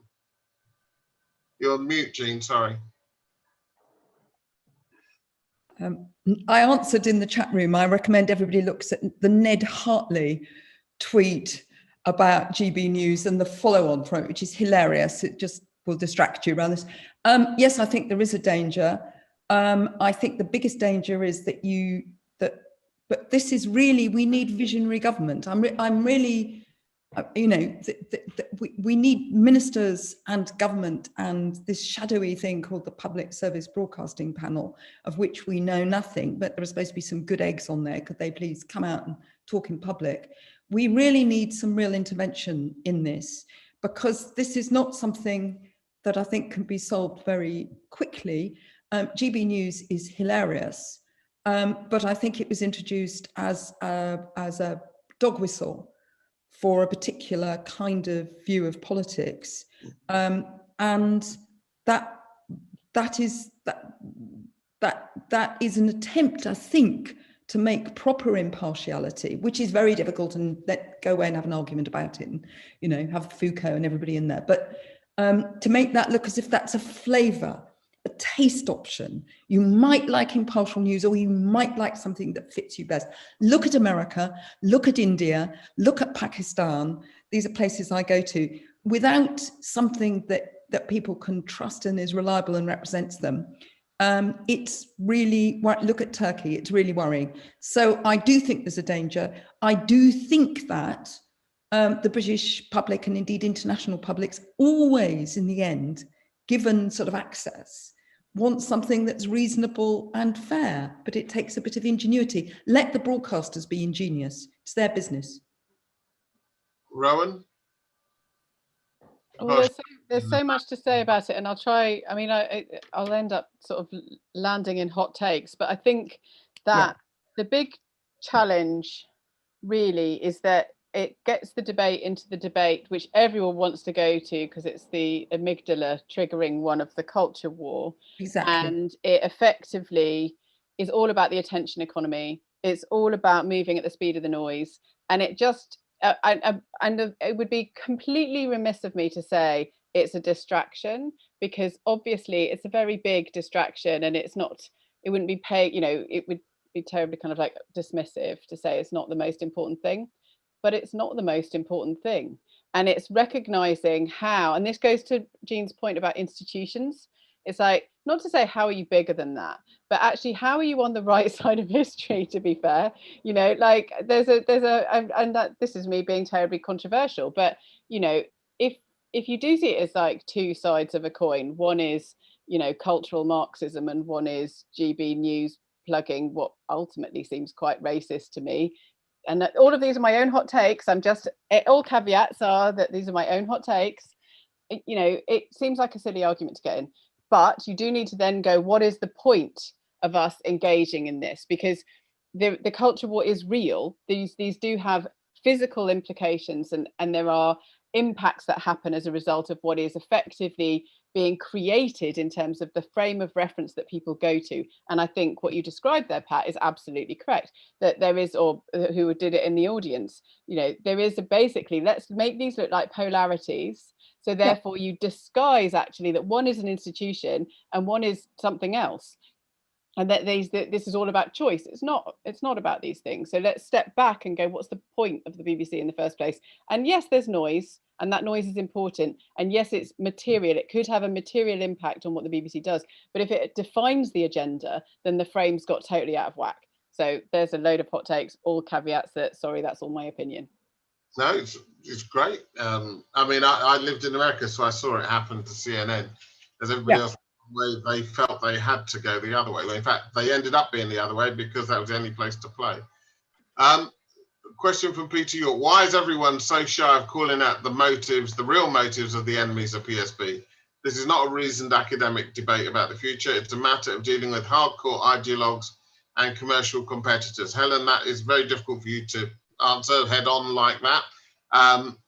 You're on mute, Jean, sorry. I answered in the chat room. I recommend everybody looks at the Ned Hartley tweet about GB News and the follow-on from it, which is hilarious. It just will distract you around this. Yes, I think there is a danger. I think the biggest danger is but this is really, we need visionary government. I'm really, you know, we need ministers and government and this shadowy thing called the Public Service Broadcasting Panel, of which we know nothing, but there are supposed to be some good eggs on there. Could they please come out and talk in public? We really need some real intervention in this, because this is not something that I think can be solved very quickly. GB News is hilarious, but I think it was introduced as a dog whistle for a particular kind of view of politics, and that is an attempt, I think, to make proper impartiality, which is very difficult, and let go away and have an argument about it, and, you know, have Foucault and everybody in there. But to make that look as if that's a flavour, a taste option. You might like impartial news, or you might like something that fits you best. Look at America, look at India, look at Pakistan. These are places I go to. Without something that people can trust and is reliable and represents them, it's really, look at Turkey, it's really worrying. So I do think there's a danger. I do think that the British public, and indeed international publics, always in the end, given sort of access, want something that's reasonable and fair, but it takes a bit of ingenuity. Let the broadcasters be ingenious. It's their business. Rowan? Well, there's so much to say about it, and I'll try. I mean, I'll end up sort of landing in hot takes, but I think that the big challenge really is that it gets the debate into the debate which everyone wants to go to, because it's the amygdala triggering one of the culture war. Exactly. And it effectively is all about the attention economy. It's all about moving at the speed of the noise, and it just and it would be completely remiss of me to say it's a distraction, because obviously it's a very big distraction, and it's not, it wouldn't be paid, you know, it would be terribly kind of like dismissive to say it's not the most important thing, but it's not the most important thing. And it's recognizing how, and this goes to Jean's point about institutions, it's like, not to say how are you bigger than that, but actually how are you on the right side of history, to be fair. You know, like there's a and that, this is me being terribly controversial, but you know, if you do see it as like two sides of a coin, one is, you know, cultural Marxism, and one is GB News plugging what ultimately seems quite racist to me. And that all of these are my own hot takes. I'm just, all caveats are that these are my own hot takes. You know, it seems like a silly argument to get in, but you do need to then go, what is the point of us engaging in this? Because the culture war is real. These do have physical implications, and there are impacts that happen as a result of what is effectively being created in terms of the frame of reference that people go to. And I think what you described there, Pat, is absolutely correct, that there is, or who did it in the audience, you know, there is a basically, let's make these look like polarities. So therefore you disguise actually that one is an institution and one is something else. And that this is all about choice. It's not about these things. So let's step back and go, what's the point of the BBC in the first place? And yes, there's noise, and that noise is important. And yes, it's material. It could have a material impact on what the BBC does. But if it defines the agenda, then the frame's got totally out of whack. So there's a load of hot takes, all caveats that, sorry, that's all my opinion. No, it's great. I mean, I lived in America, so I saw it happen to CNN. As everybody else, where they felt they had to go the other way. Well, in fact, they ended up being the other way because that was the only place to play. Question from Peter York. Why is everyone so shy of calling out the motives, the real motives of the enemies of PSB? This is not a reasoned academic debate about the future. It's a matter of dealing with hardcore ideologues and commercial competitors. Helen, that is very difficult for you to answer head on like that.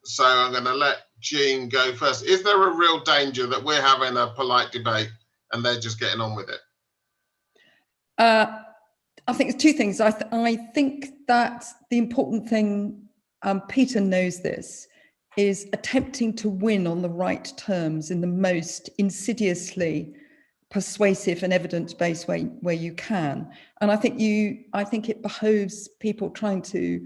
So I'm going to let Jean go first. Is there a real danger that we're having a polite debate and they're just getting on with it? I think it's two things. I think that the important thing, Peter knows this, is attempting to win on the right terms in the most insidiously persuasive and evidence-based way where you can. And I think it behoves people trying to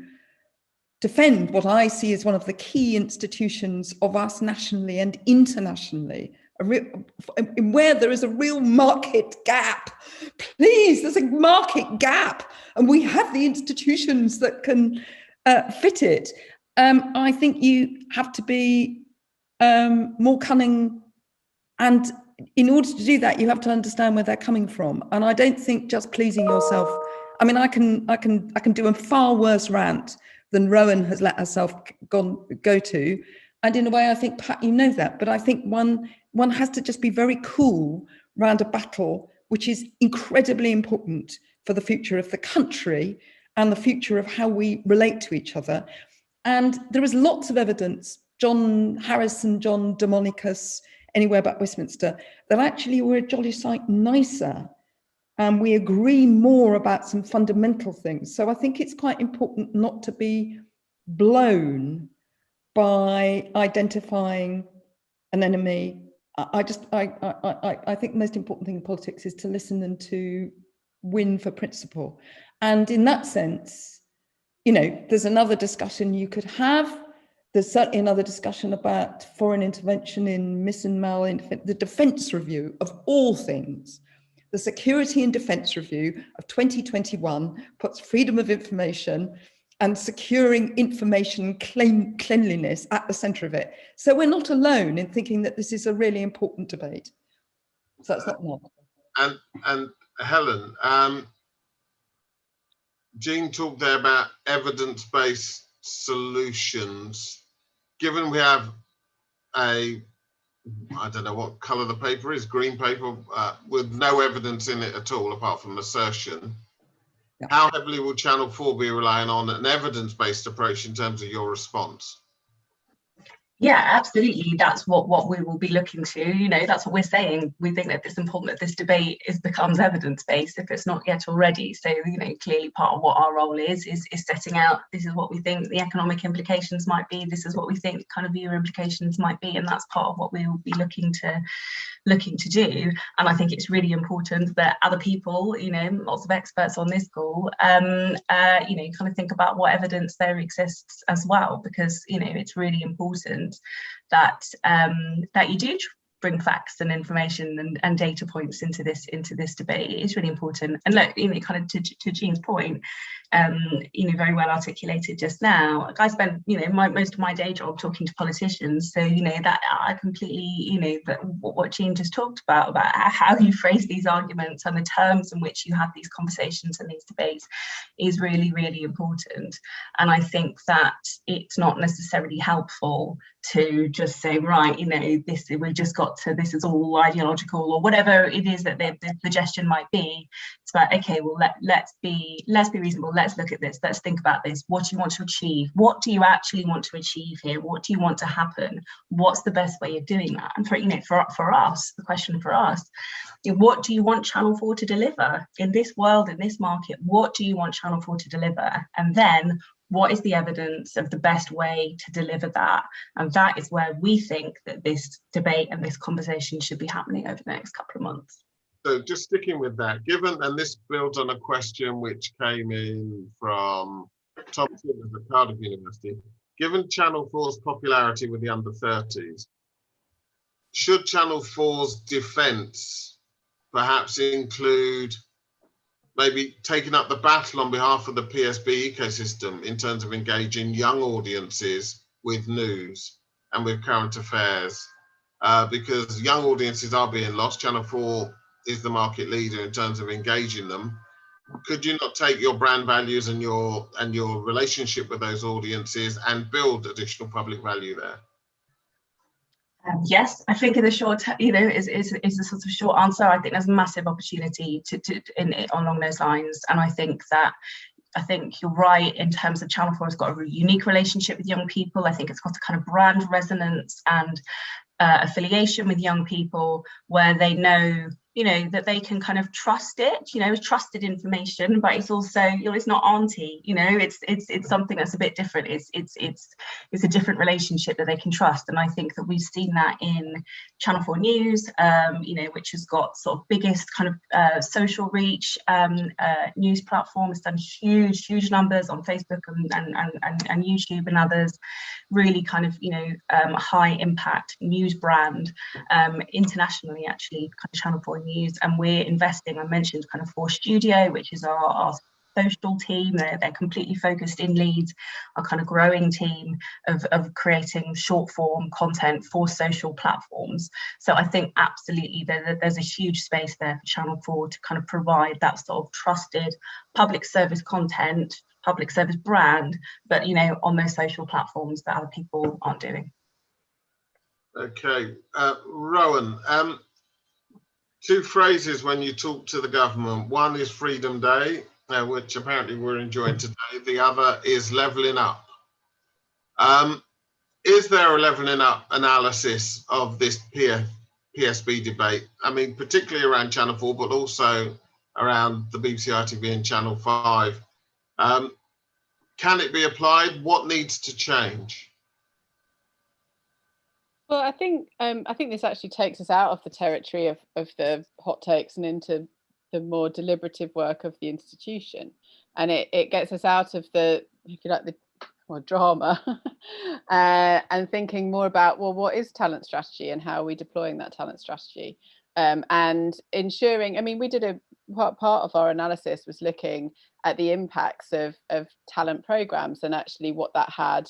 defend what I see as one of the key institutions of us nationally and internationally, where there is a real market gap. Please, there's a market gap, and we have the institutions that can fit it. I think you have to be more cunning, and in order to do that, you have to understand where they're coming from. And I don't think just pleasing yourself. I mean, I can do a far worse rant than Rowan has let herself go to. And in a way, I think, Pat, you know that, but I think one has to just be very cool around a battle, which is incredibly important for the future of the country and the future of how we relate to each other. And there is lots of evidence, John Harrison, John Demonicus, anywhere but Westminster, that actually we're a jolly sight nicer and we agree more about some fundamental things. So I think it's quite important not to be blown by identifying an enemy. I think the most important thing in politics is to listen and to win for principle. And in that sense, there's another discussion you could have. There's certainly another discussion about foreign intervention in mis and mal, the defence review of all things. The Security and Defence Review of 2021 puts freedom of information and securing information cleanliness at the centre of it. So we're not alone in thinking that this is a really important debate. So that's not normal. And Helen, Jean talked there about evidence-based solutions. Given we have I don't know what colour the paper is, green paper, with no evidence in it at all apart from assertion, yeah. How heavily will Channel 4 be relying on an evidence-based approach in terms of your response? Yeah, absolutely. That's what we will be looking to. That's what we're saying. We think that it's important that this debate becomes evidence-based if it's not yet already. So, clearly part of what our role is setting out, this is what we think the economic implications might be. This is what we think kind of viewer implications might be. And that's part of what we will be looking to do. And I think it's really important that other people, lots of experts on this call, kind of think about what evidence there exists as well, because, it's really important that you do bring facts and information and data points into this debate. It's really important. And look, kind of to Jean's point, very well articulated just now. I spend, most of my day job talking to politicians. So, that I completely, what Jean just talked about how you phrase these arguments and the terms in which you have these conversations and these debates is really, really important. And I think that it's not necessarily helpful to just say, right, we've just got to, this is all ideological or whatever it is that the suggestion might be. It's about, okay, well, let's be reasonable. Let's look at this. Let's think about this. What do you want to achieve? What do you actually want to achieve here? What do you want to happen? What's the best way of doing that? And for us, the question for us, what do you want Channel 4 to deliver in this world, in this market? What do you want Channel 4 to deliver? And then what is the evidence of the best way to deliver that? And that is where we think that this debate and this conversation should be happening over the next couple of months. So just sticking with that, given, and this builds on a question which came in from Tom Simmons at Cardiff University, given Channel 4's popularity with the under 30s, should Channel 4's defence perhaps include maybe taking up the battle on behalf of the PSB ecosystem in terms of engaging young audiences with news and with current affairs? Because young audiences are being lost. Channel 4 is the market leader in terms of engaging them. Could you not take your brand values and your relationship with those audiences and build additional public value there? Yes, I think in the short term, is the sort of short answer. I think there's a massive opportunity along those lines, and I think you're right in terms of Channel 4 has got a really unique relationship with young people. I think it's got a kind of brand resonance and affiliation with young people where they know that they can kind of trust it, trusted information, but it's also, it's not auntie, it's something that's a bit different. It's a different relationship that they can trust. And I think that we've seen that in Channel 4 News, which has got sort of biggest kind of social reach news platform. It's done huge numbers on Facebook and YouTube and others, really kind of, high impact news brand internationally, actually, kind of Channel 4 News. And we're investing, I mentioned kind of 4 Studio, which is our social team. They're completely focused in Leeds, a kind of growing team of creating short form content for social platforms. So I think absolutely there's a huge space there for Channel 4 to kind of provide that sort of trusted public service content, public service brand, but on those social platforms that other people aren't doing. Okay, Rowan, two phrases when you talk to the government. One is Freedom Day, which apparently we're enjoying today. The other is levelling up. Is there a levelling up analysis of this PSB debate? I mean, particularly around Channel 4, but also around the BBC ITV and Channel 5. Can it be applied? What needs to change? Well, I think this actually takes us out of the territory of the hot takes and into the more deliberative work of the institution, and it gets us out of the, if you like, the drama and thinking more about, well, what is talent strategy and how are we deploying that talent strategy, and ensuring, I mean, we did part of our analysis was looking at the impacts of talent programs and actually what that had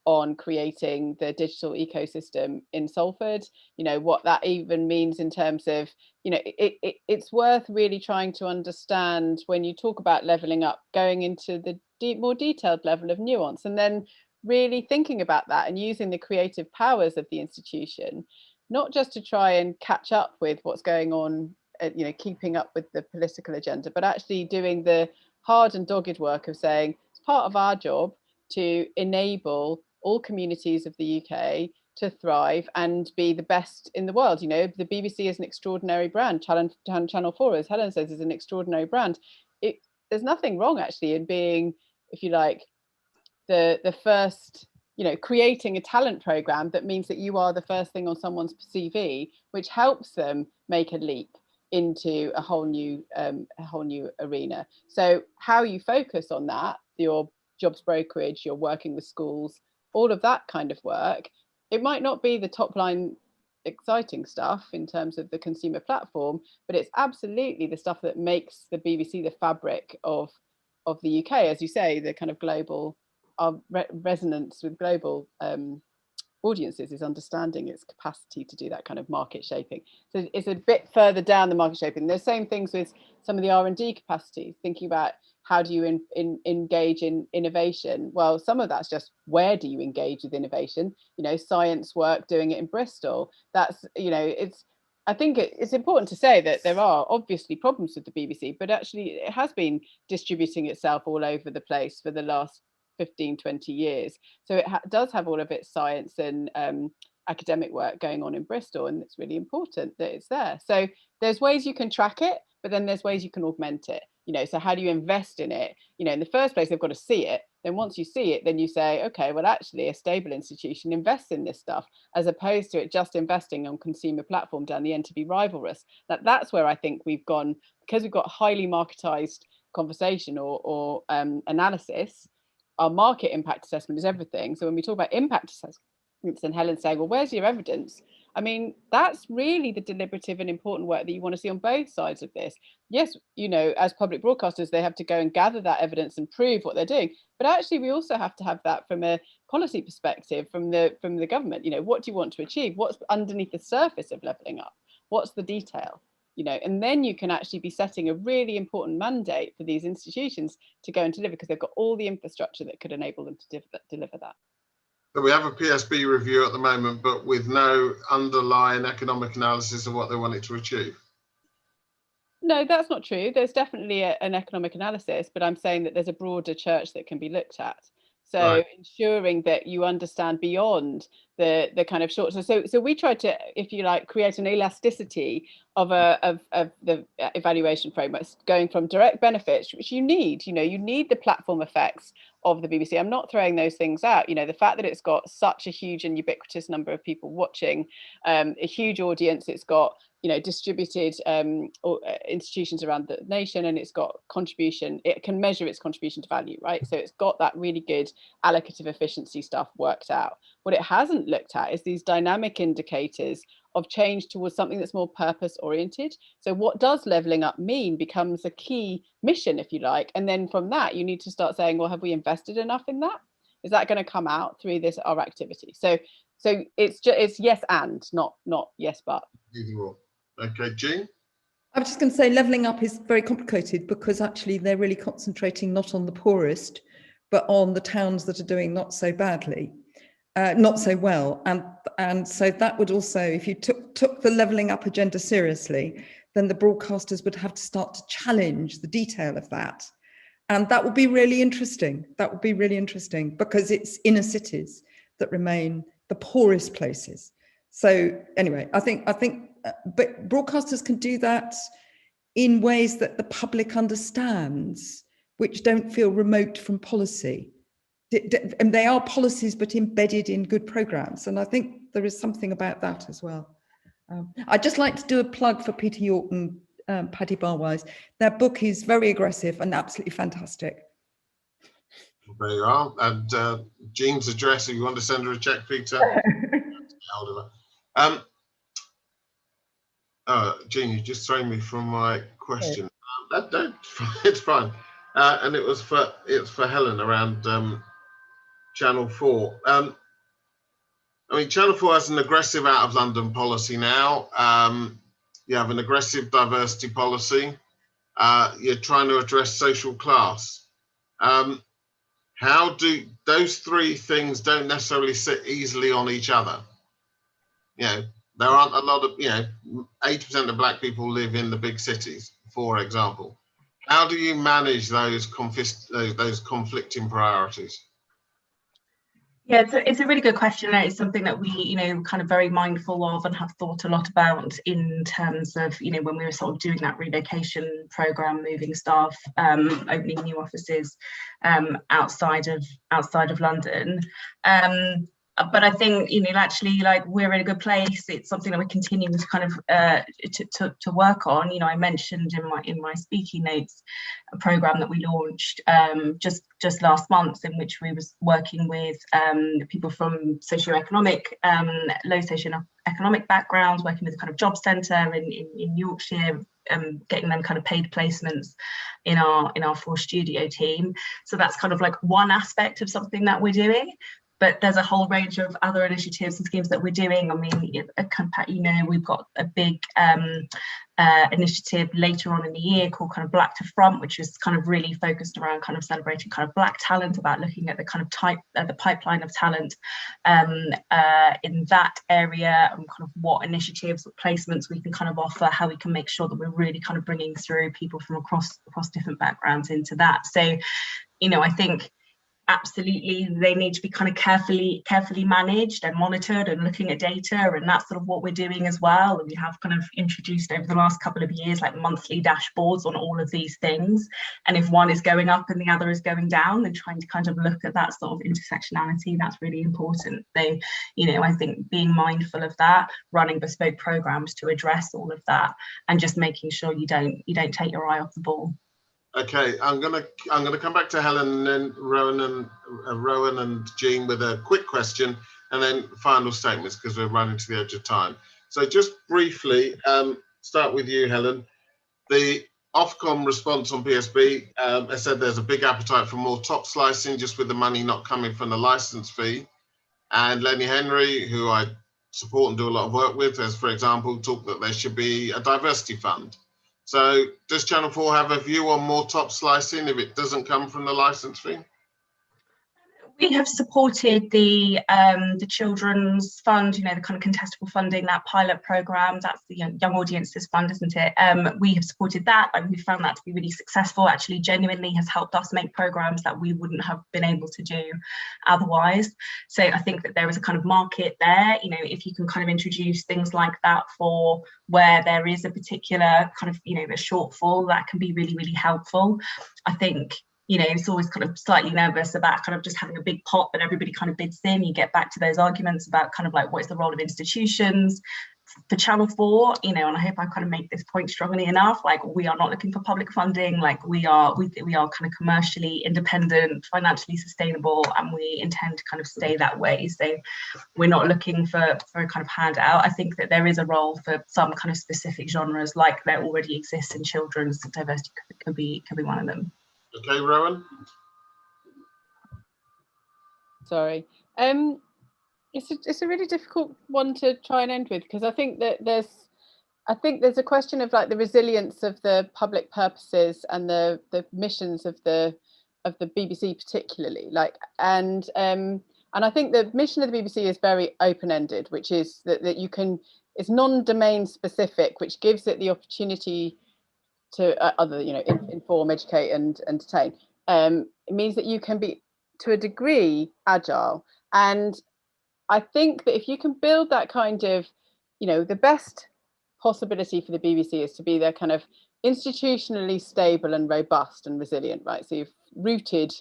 on creating the digital ecosystem in Salford, you know, what that even means in terms of, you know, it's worth really trying to understand when you talk about levelling up, going into the more detailed level of nuance, and then really thinking about that and using the creative powers of the institution, not just to try and catch up with what's going on, you know, keeping up with the political agenda, but actually doing the hard and dogged work of saying it's part of our job to enable all communities of the UK to thrive and be the best in the world. You know, the BBC is an extraordinary brand. Channel 4, as Helen says, is an extraordinary brand. There's nothing wrong actually in being, if you like, the first, you know, creating a talent program that means that you are the first thing on someone's CV, which helps them make a leap into a whole new arena. So how you focus on that, your jobs brokerage, you're working with schools, all of that kind of work, it might not be the top line exciting stuff in terms of the consumer platform, but it's absolutely the stuff that makes the BBC the fabric of the UK, as you say, the kind of global resonance with global audiences is understanding its capacity to do that kind of market shaping. So it's a bit further down the market shaping. There's same things with some of the R&D capacity, thinking about how do you engage in innovation? Well, some of that's just where do you engage with innovation? You know, science work, doing it in Bristol. That's, you know, I think it's important to say that there are obviously problems with the BBC, but actually it has been distributing itself all over the place for the last 15, 20 years. So it does have all of its science and academic work going on in Bristol, and it's really important that it's there. So there's ways you can track it, but then there's ways you can augment it. You know, so how do you invest in it? You know, in the first place, they've got to see it. Then once you see it, then you say, okay, well, actually, a stable institution invests in this stuff, as opposed to it just investing on consumer platform down the end to be rivalrous. That's where I think we've gone, because we've got highly marketized conversation or analysis. Our market impact assessment is everything. So when we talk about impact assessments and Helen's saying, well, where's your evidence? I mean, that's really the deliberative and important work that you want to see on both sides of this. Yes, you know, as public broadcasters, they have to go and gather that evidence and prove what they're doing. But actually, we also have to have that from a policy perspective, from the government. You know, what do you want to achieve? What's underneath the surface of levelling up? What's the detail? You know, and then you can actually be setting a really important mandate for these institutions to go and deliver, because they've got all the infrastructure that could enable them to deliver that. So we have a PSB review at the moment, but with no underlying economic analysis of what they want it to achieve. No, that's not true. There's definitely an economic analysis, but I'm saying that there's a broader church that can be looked at. So right. Ensuring that you understand beyond the kind of short. So we tried to, if you like, create an elasticity of the evaluation frameworks, going from direct benefits, which you need. You know, you need the platform effects of the BBC. I'm not throwing those things out. You know, the fact that it's got such a huge and ubiquitous number of people watching, a huge audience. It's got, you know, distributed institutions around the nation, and it's got contribution. It can measure its contribution to value, right? So it's got that really good allocative efficiency stuff worked out. What it hasn't looked at is these dynamic indicators of change towards something that's more purpose oriented. So what does levelling up mean becomes a key mission, if you like. And then from that, you need to start saying, well, have we invested enough in that? Is that going to come out through our activity? So it's yes and, not yes but. Either or. Okay, Jean? I was just going to say levelling up is very complicated, because actually they're really concentrating not on the poorest, but on the towns that are doing not so badly. not so well. And so that would also, if you took the levelling up agenda seriously, then the broadcasters would have to start to challenge the detail of that. And that would be really interesting. That would be really interesting, because it's inner cities that remain the poorest places. So anyway, I think, but broadcasters can do that in ways that the public understands, which don't feel remote from policy. And they are policies, but embedded in good programs. And I think there is something about that as well. I'd just like to do a plug for Peter York and Paddy Barwise. Their book is very aggressive and absolutely fantastic. There you are. And Jean's address, if you want to send her a check, Peter. Jean, you just thrown me from my question. It's fine. And it's for Helen around Channel 4. I mean, Channel 4 has an aggressive out of London policy now. You have an aggressive diversity policy. You're trying to address social class. How do those three things don't necessarily sit easily on each other? You know, there aren't a lot of, 80% of black people live in the big cities, for example. How do you manage those conflicting priorities? Yeah, it's a really good question. It's something that we, kind of very mindful of and have thought a lot about in terms of, when we were sort of doing that relocation program, moving staff, opening new offices outside of London. But I think, actually, like, we're in a good place. It's something that we're continuing to kind of to work on. I mentioned in my speaking notes a program that we launched just last month, in which we was working with people from socioeconomic, low socioeconomic backgrounds, working with a kind of job centre in Yorkshire, getting them kind of paid placements in our 4 studio team. So that's kind of like one aspect of something that we're doing. But there's a whole range of other initiatives and schemes that we're doing. I mean, we've got a big initiative later on in the year called kind of Black to Front, which is kind of really focused around kind of celebrating kind of black talent, about looking at the kind of the pipeline of talent in that area, and kind of what initiatives, what placements we can kind of offer, how we can make sure that we're really kind of bringing through people from across different backgrounds into that. So, I think absolutely they need to be kind of carefully managed and monitored, and looking at data, and that's sort of what we're doing as well. And we have kind of introduced over the last couple of years like monthly dashboards on all of these things, and if one is going up and the other is going down, then trying to kind of look at that sort of intersectionality, that's really important. So, I think being mindful of that, running bespoke programs to address all of that, and just making sure you don't take your eye off the ball. Okay, I'm gonna come back to Helen, and then Rowan and Jean with a quick question, and then final statements, because we're running to the edge of time. So just briefly, start with you, Helen. The Ofcom response on PSB, I said there's a big appetite for more top slicing, just with the money not coming from the license fee. And Lenny Henry, who I support and do a lot of work with, has, for example, talked that there should be a diversity fund. So does Channel 4 have a view on more top slicing if it doesn't come from the license fee? We have supported the Children's Fund, the kind of contestable funding, that pilot programme. That's the Young Audiences Fund, isn't it? We have supported that, and we found that to be really successful. Actually, genuinely has helped us make programmes that we wouldn't have been able to do otherwise. So I think that there is a kind of market there. If you can kind of introduce things like that for where there is a particular kind of, a shortfall, that can be really, really helpful. I think, it's always kind of slightly nervous about kind of just having a big pot that everybody kind of bids in. You get back to those arguments about kind of like, what is the role of institutions for Channel 4, and I hope I kind of make this point strongly enough. Like, we are not looking for public funding. Like, we are kind of commercially independent, financially sustainable, and we intend to kind of stay that way. So we're not looking for a kind of handout. I think that there is a role for some kind of specific genres, like there already exists in children's. Diversity could be one of them. Okay, Rowan. Sorry. It's a really difficult one to try and end with, because I think that there's a question of like the resilience of the public purposes and the missions of the BBC particularly, like, and And I think the mission of the BBC is very open-ended, which is that you can, it's non-domain specific, which gives it the opportunity to inform, educate and entertain. It means that you can be, to a degree, agile. And I think that if you can build that kind of, the best possibility for the BBC is to be their kind of institutionally stable and robust and resilient, right? So you've rooted,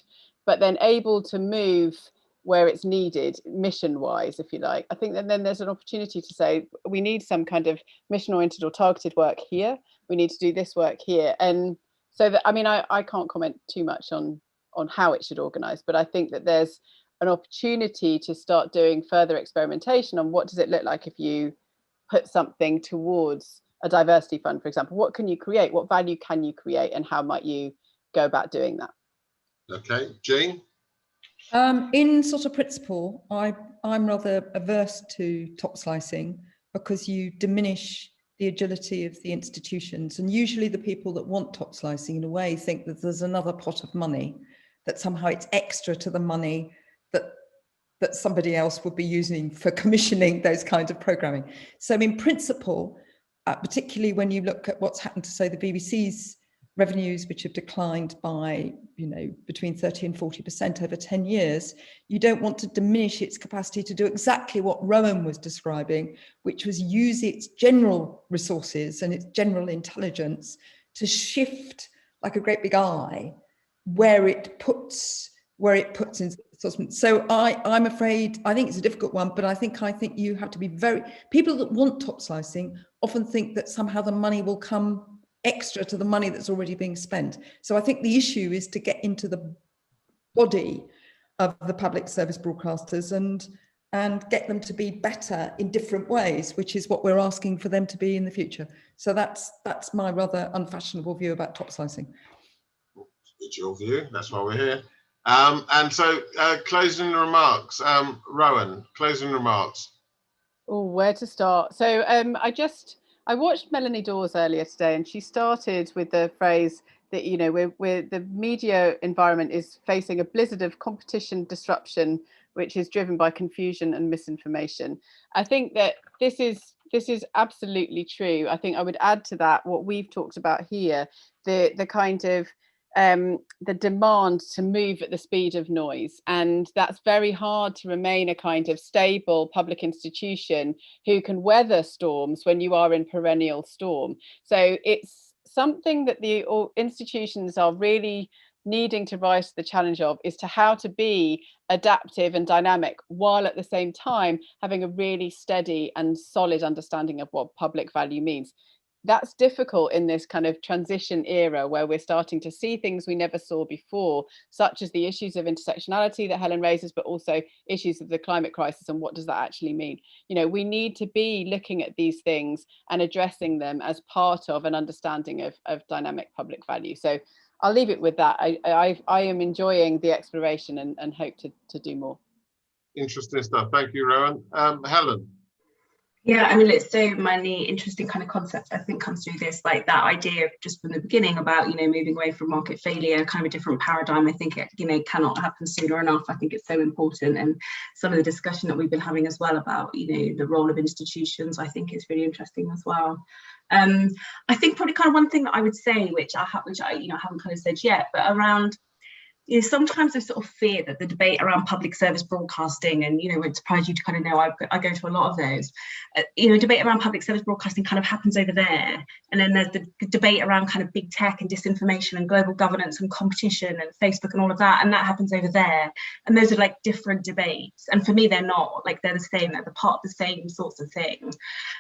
but then able to move where it's needed, mission-wise, if you like. I think that then there's an opportunity to say, we need some kind of mission-oriented or targeted work here. We need to do this work here. And so that, I mean, I can't comment too much on how it should organise, but I think that there's an opportunity to start doing further experimentation on what does it look like if you put something towards a diversity fund, for example. What can you create? What value can you create? And how might you go about doing that? Okay, Jean? In sort of principle, I'm rather averse to top slicing because you diminish the agility of the institutions. And usually the people that want top slicing in a way think that there's another pot of money, that somehow it's extra to the money that somebody else would be using for commissioning those kinds of programming. So in principle, particularly when you look at what's happened to, say, the BBC's revenues, which have declined by, between 30 and 40% over 10 years, you don't want to diminish its capacity to do exactly what Rowan was describing, which was use its general resources and its general intelligence to shift like a great big eye where it puts in. So I'm afraid, I think it's a difficult one, but I think you have to be people that want top slicing often think that somehow the money will come extra to the money that's already being spent. So I think the issue is to get into the body of the public service broadcasters and get them to be better in different ways, which is what we're asking for them to be in the future. So that's my rather unfashionable view about top slicing. It's your view, that's why we're here. And so closing remarks, Rowan, closing remarks. Oh, where to start? So I watched Melanie Dawes earlier today, and she started with the phrase that, the media environment is facing a blizzard of competition disruption, which is driven by confusion and misinformation. I think that this is absolutely true. I think I would add to that what we've talked about here, the kind of the demand to move at the speed of noise. And that's very hard to remain a kind of stable public institution who can weather storms when you are in perennial storm. So it's something that the institutions are really needing to rise to the challenge of, is to how to be adaptive and dynamic while at the same time having a really steady and solid understanding of what public value means. That's difficult in this kind of transition era where we're starting to see things we never saw before, such as the issues of intersectionality that Helen raises, but also issues of the climate crisis and what does that actually mean? We need to be looking at these things and addressing them as part of an understanding of dynamic public value. So I'll leave it with that. I am enjoying the exploration and hope to do more. Interesting stuff. Thank you, Rowan. Helen. Yeah, I mean, it's so many interesting kind of concepts I think comes through this, like that idea of just from the beginning about, moving away from market failure, kind of a different paradigm. I think it, cannot happen sooner enough. I think it's so important. And some of the discussion that we've been having as well about, the role of institutions, I think is really interesting as well. I think probably kind of one thing that I would say, which I haven't kind of said yet, but around, sometimes I sort of fear that the debate around public service broadcasting, and it would surprise you to kind of know I go to a lot of those, debate around public service broadcasting kind of happens over there, and then there's the debate around kind of big tech and disinformation and global governance and competition and Facebook and all of that, and that happens over there, and those are like different debates, and for me they're not, like they're the same, they're part of the same sorts of thing.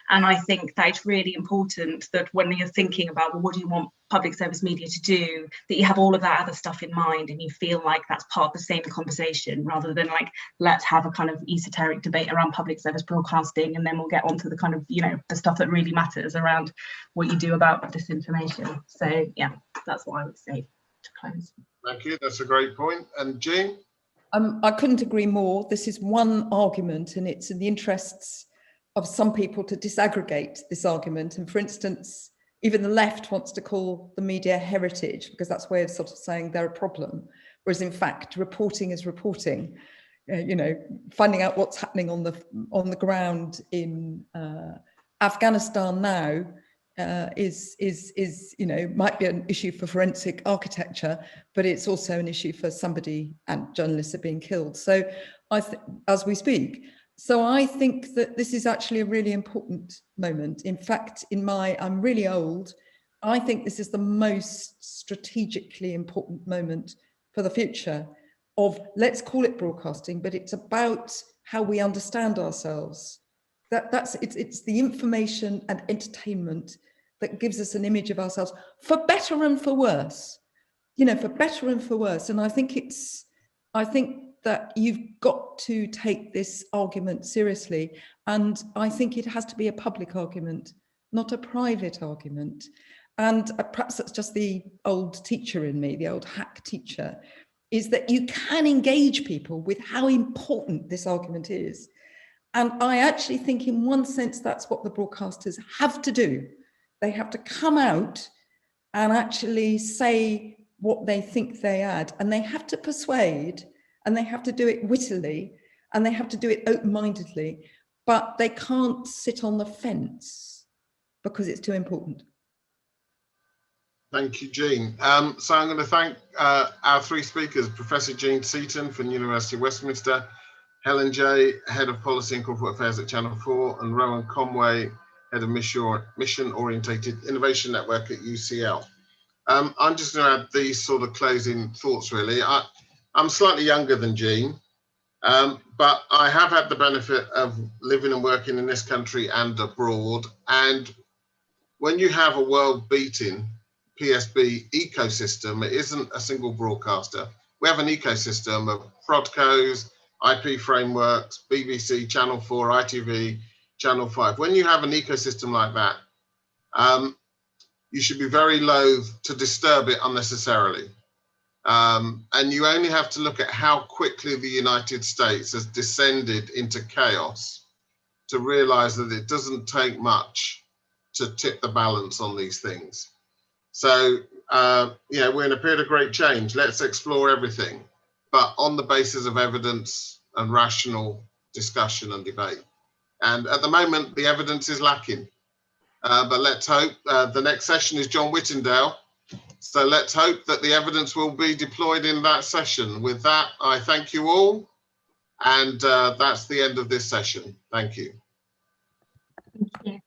And I think that it's really important that when you're thinking about, well, what do you want public service media to do, that you have all of that other stuff in mind and you feel like that's part of the same conversation, rather than like, let's have a kind of esoteric debate around public service broadcasting and then we'll get onto the kind of, the stuff that really matters around what you do about disinformation. So yeah, that's what I would say to close. Thank you, that's a great point. And Jean? I couldn't agree more. This is one argument, and it's in the interests of some people to disaggregate this argument. And for instance, even the left wants to call the media heritage, because that's a way of sort of saying they're a problem, whereas in fact, reporting is reporting. finding out what's happening on the ground in Afghanistan now is might be an issue for forensic architecture, but it's also an issue for somebody, and journalists are being killed. So as we speak. So I think that this is actually a really important moment. In fact, I'm really old. I think this is the most strategically important moment for the future of, let's call it broadcasting, but it's about how we understand ourselves. It's the information and entertainment that gives us an image of ourselves, for better and for worse, for better and for worse. And I think that you've got to take this argument seriously. And I think it has to be a public argument, not a private argument. And perhaps that's just the old teacher in me, the old hack teacher, is that you can engage people with how important this argument is. And I actually think in one sense, that's what the broadcasters have to do. They have to come out and actually say what they think they add, and they have to persuade, and they have to do it wittily, and they have to do it open-mindedly, but they can't sit on the fence because it's too important. Thank you, Jean. So I'm going to thank our three speakers, Professor Jean Seaton from the University of Westminster, Helen J, Head of Policy and Corporate Affairs at Channel 4, and Rowan Conway, Head of Mission Orientated Innovation Network at UCL. I'm just going to add these sort of closing thoughts, really. I'm slightly younger than Jean, but I have had the benefit of living and working in this country and abroad. And when you have a world-beating PSB ecosystem, it isn't a single broadcaster. We have an ecosystem of Prodcos, IP frameworks, BBC, Channel 4, ITV, Channel 5. When you have an ecosystem like that, you should be very loath to disturb it unnecessarily. And you only have to look at how quickly the United States has descended into chaos to realize that it doesn't take much to tip the balance on these things. So, we're in a period of great change. Let's explore everything, but on the basis of evidence and rational discussion and debate. And at the moment, the evidence is lacking. But let's hope the next session is John Whittendale. So let's hope that the evidence will be deployed in that session. With that, I thank you all. And that's the end of this session. Thank you. Thank you.